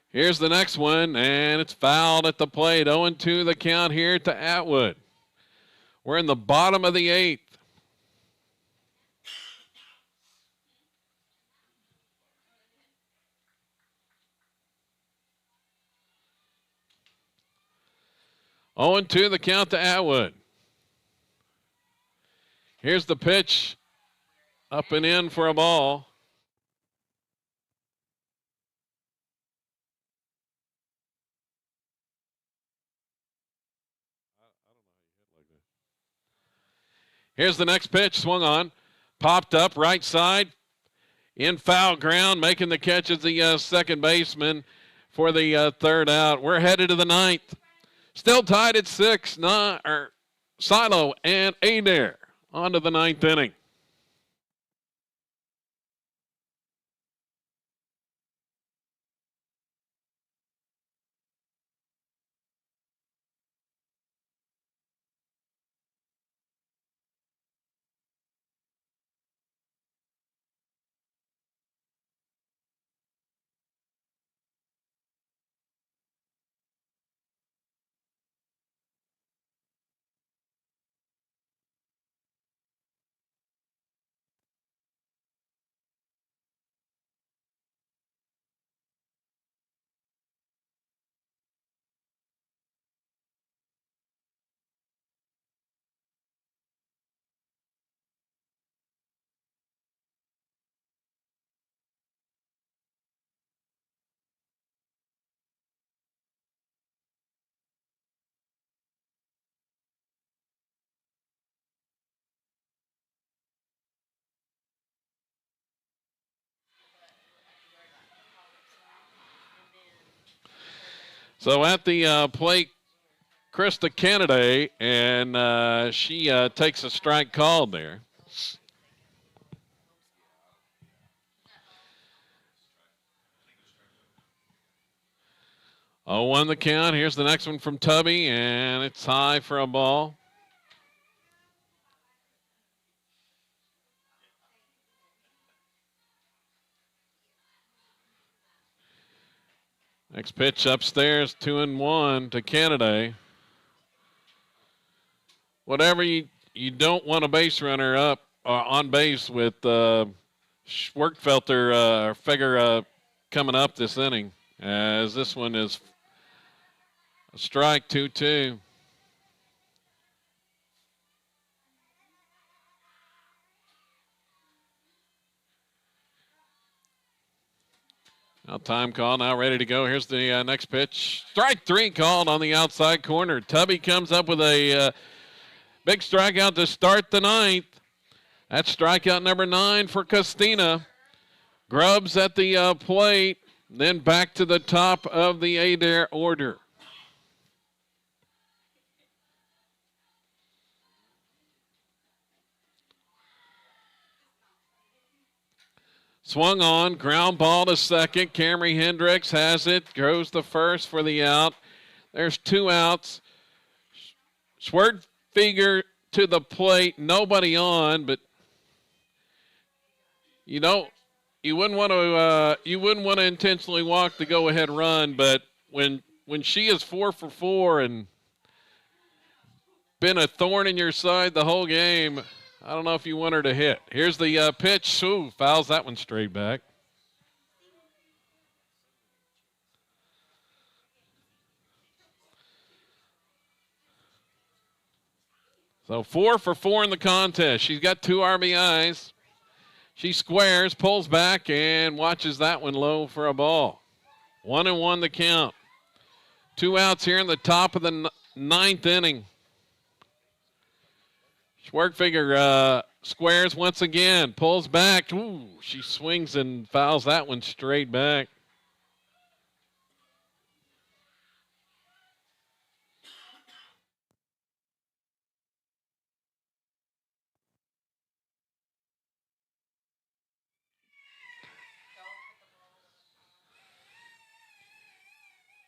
Here's the next one, and it's fouled at the plate. 0-2 the count here to Atwood. We're in the bottom of the 8th. 0-2 the count to Atwood. Here's the pitch. Up and in for a ball. Here's the next pitch. Swung on. Popped up right side. In foul ground. Making the catch is the second baseman for the third out. We're headed to the ninth. Still tied at 6. Silo and Adair on to the ninth inning. So at the plate, Krista Kennedy, and she takes a strike called there. Oh, 1 the count. Here's the next one from Tubby, and it's high for a ball. Next pitch upstairs, 2-1 to Kennedy. Whatever you don't want a base runner up on base with Schwertfelter figure coming up this inning, as this one is a strike, 2-2. Now time call, now ready to go. Here's the next pitch. Strike 3 called on the outside corner. Tubby comes up with a big strikeout to start the ninth. That's strikeout number 9 for Costina. Grubbs at the plate, then back to the top of the Adair order. Swung on, ground ball to second. Camry Hendricks has it, goes the first for the out. There's 2 outs. Schwertfelter to the plate, nobody on, but you wouldn't want to intentionally walk the go-ahead run, but when she is 4 for 4 and been a thorn in your side the whole game, I don't know if you want her to hit. Here's the pitch. Ooh, fouls that one straight back. So 4 for 4 in the contest. She's got 2 RBIs. She squares, pulls back, and watches that one low for a ball. 1-1 the count. 2 outs here in the top of the ninth inning. Schwertfelter squares once again, pulls back. Ooh, she swings and fouls that one straight back.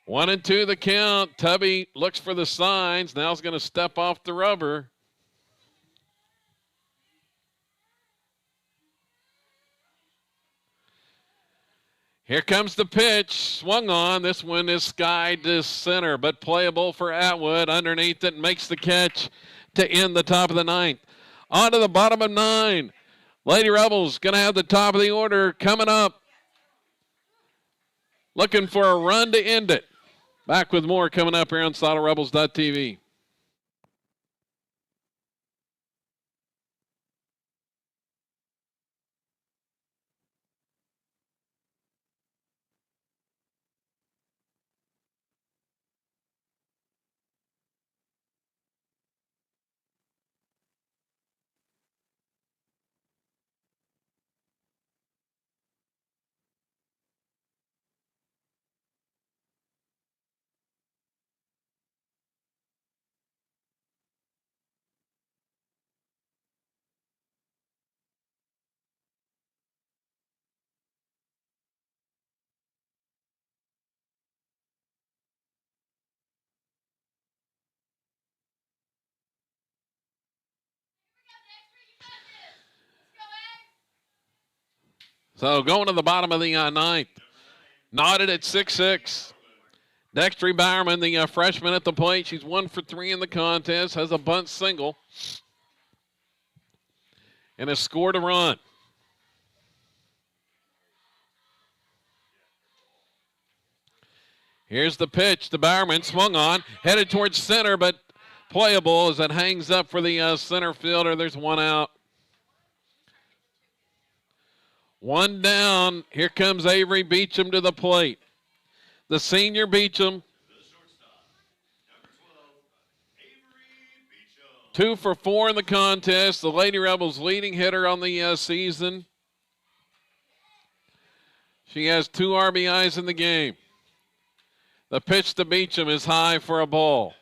One and two the count. Tubby looks for the signs. Now he's going to step off the rubber. Here comes the pitch. Swung on. This one is skied to center, but playable for Atwood. Underneath it, makes the catch to end the top of the ninth. On to the bottom of 9. Lady Rebels going to have the top of the order coming up. Looking for a run to end it. Back with more coming up here on SoloRebels.tv. So going to the bottom of the ninth. Knotted at 6-6. Dexter Bowerman, the freshman at the plate. She's 1 for 3 in the contest. Has a bunt single. And has scored a run. Here's the pitch to Bowerman. Swung on. Headed towards center, but playable as it hangs up for the center fielder. There's one out. One down. Here comes Avery Beecham to the plate. The senior Beecham. 2 for 4 in the contest. The Lady Rebels leading hitter on the season. She has 2 RBIs in the game. The pitch to Beecham is high for a ball.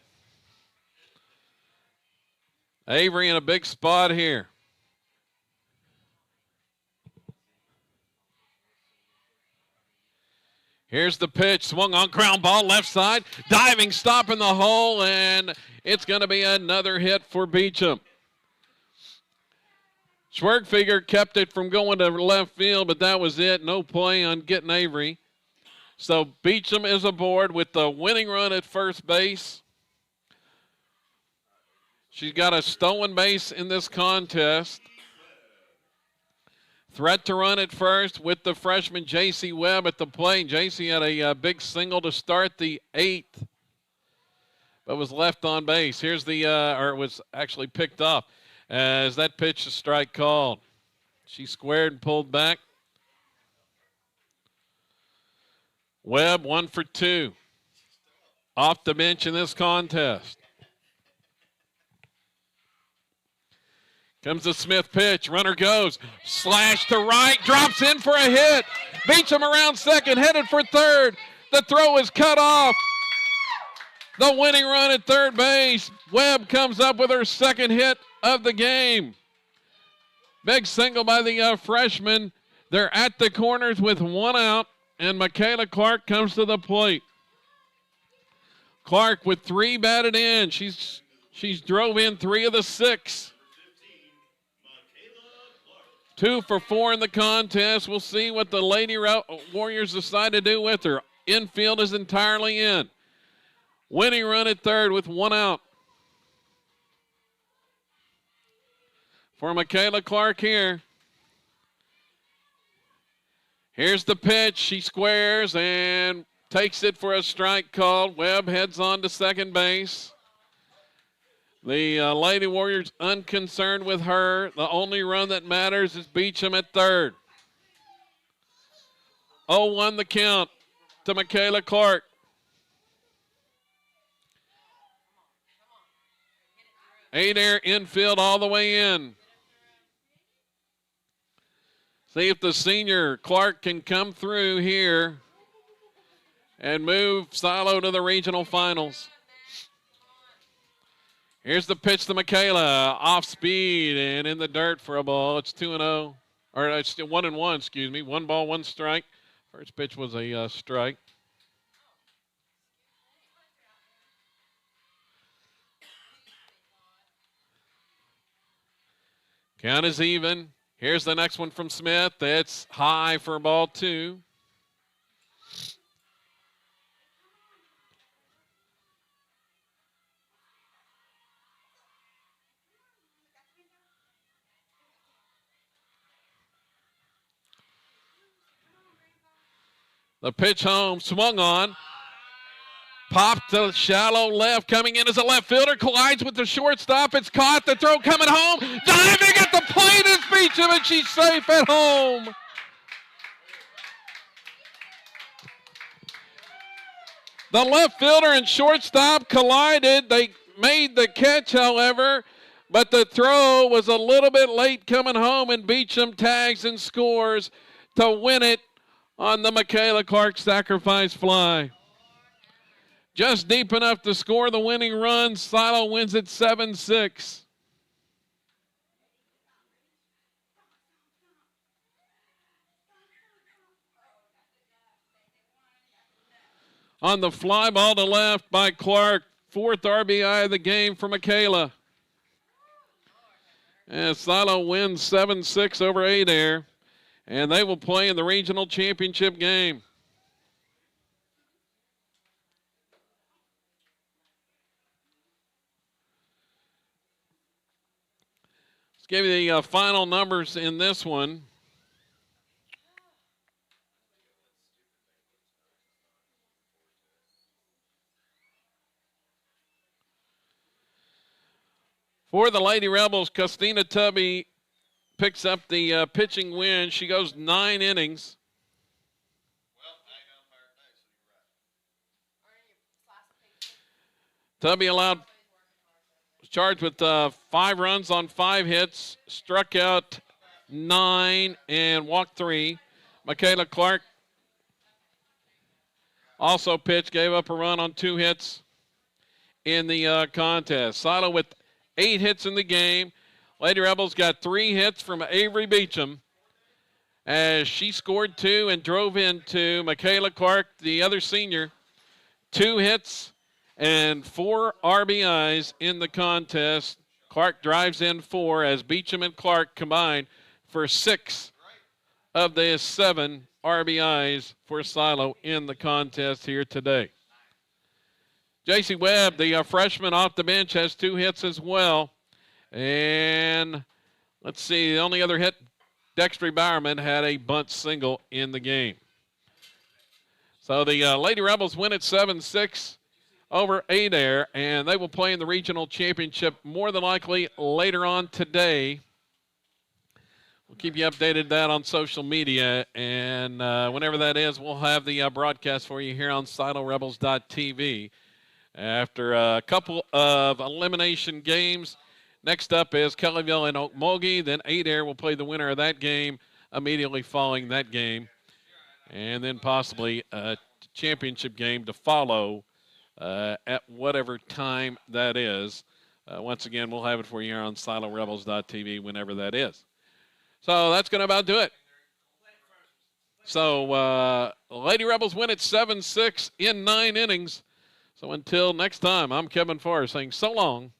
Avery in a big spot here. Here's the pitch, swung on, ground ball, left side, diving stop in the hole, and it's going to be another hit for Beecham. Schwergfeger kept it from going to left field, but that was it. No play on getting Avery. So Beecham is aboard with the winning run at first base. She's got a stolen base in this contest. Threat to run at first with the freshman J.C. Webb at the plate. J.C. had a big single to start the 8th, but was left on base. Here's the, or it was actually picked up as that pitch is strike called. She squared and pulled back. Webb 1 for 2. Off the bench in this contest. Comes the Smith pitch. Runner goes. Slash to right. Drops in for a hit. Beecham around second. Headed for third. The throw is cut off. The winning run at third base. Webb comes up with her second hit of the game. Big single by the freshman. They're at the corners with 1 out. And Michaela Clark comes to the plate. Clark with 3 batted in. She's drove in 3 of the 6. 2 for 4 in the contest. We'll see what the Lady Warriors decide to do with her. Infield is entirely in. Winning run at third with 1 out. For Michaela Clark here. Here's the pitch. She squares and takes it for a strike called. Webb heads on to second base. The Lady Warriors unconcerned with her. The only run that matters is Beecham at third. 0-1 the count to Michaela Clark. Adair infield all the way in. See if the senior Clark can come through here and move Silo to the regional finals. Here's the pitch to Michaela, off speed and in the dirt for a ball. It's 2-0, or it's 1-1, excuse me. 1 ball, 1 strike. First pitch was a strike. Count is even. Here's the next one from Smith. It's high for ball 2. The pitch home, swung on. Popped to shallow left. Coming in as a left fielder. Collides with the shortstop. It's caught. The throw coming home. Diving at the plate is Beecham, and she's safe at home. The left fielder and shortstop collided. They made the catch, however, but the throw was a little bit late coming home, and Beecham tags and scores to win it on the Michaela Clark sacrifice fly. Just deep enough to score the winning run. Silo wins it 7-6. On the fly ball to left by Clark. 4th RBI of the game for Michaela. And Silo wins 7-6 over Adair. And they will play in the regional championship game. Let's give you the final numbers in this one. For the Lady Rebels, Christina Tubby picks up the pitching win. She goes 9 innings. Tubby charged with 5 runs on 5 hits, struck out 9 and walked 3. Michaela Clark also pitched, gave up a run on 2 hits in the contest. Silo with 8 hits in the game. Lady Rebels got 3 hits from Avery Beecham as she scored 2 and drove into Michaela Clark, the other senior. 2 hits and 4 RBIs in the contest. Clark drives in 4 as Beecham and Clark combined for 6 of the 7 RBIs for Silo in the contest here today. J.C. Webb, the freshman off the bench, has 2 hits as well. And let's see, the only other hit, Dexter Bowerman had a bunt single in the game. So the Lady Rebels win at 7-6 over Adair, and they will play in the regional championship more than likely later on today. We'll keep you updated that on social media, and whenever that is, we'll have the broadcast for you here on SiloRebels.tv. After a couple of elimination games, next up is Kellyville and Okmulgee. Then Adair will play the winner of that game immediately following that game. And then possibly a championship game to follow at whatever time that is. Once again, we'll have it for you here on SiloRebels.tv whenever that is. So that's going to about do it. So Lady Rebels win at 7-6 in 9 innings. So until next time, I'm Kevin Farr saying so long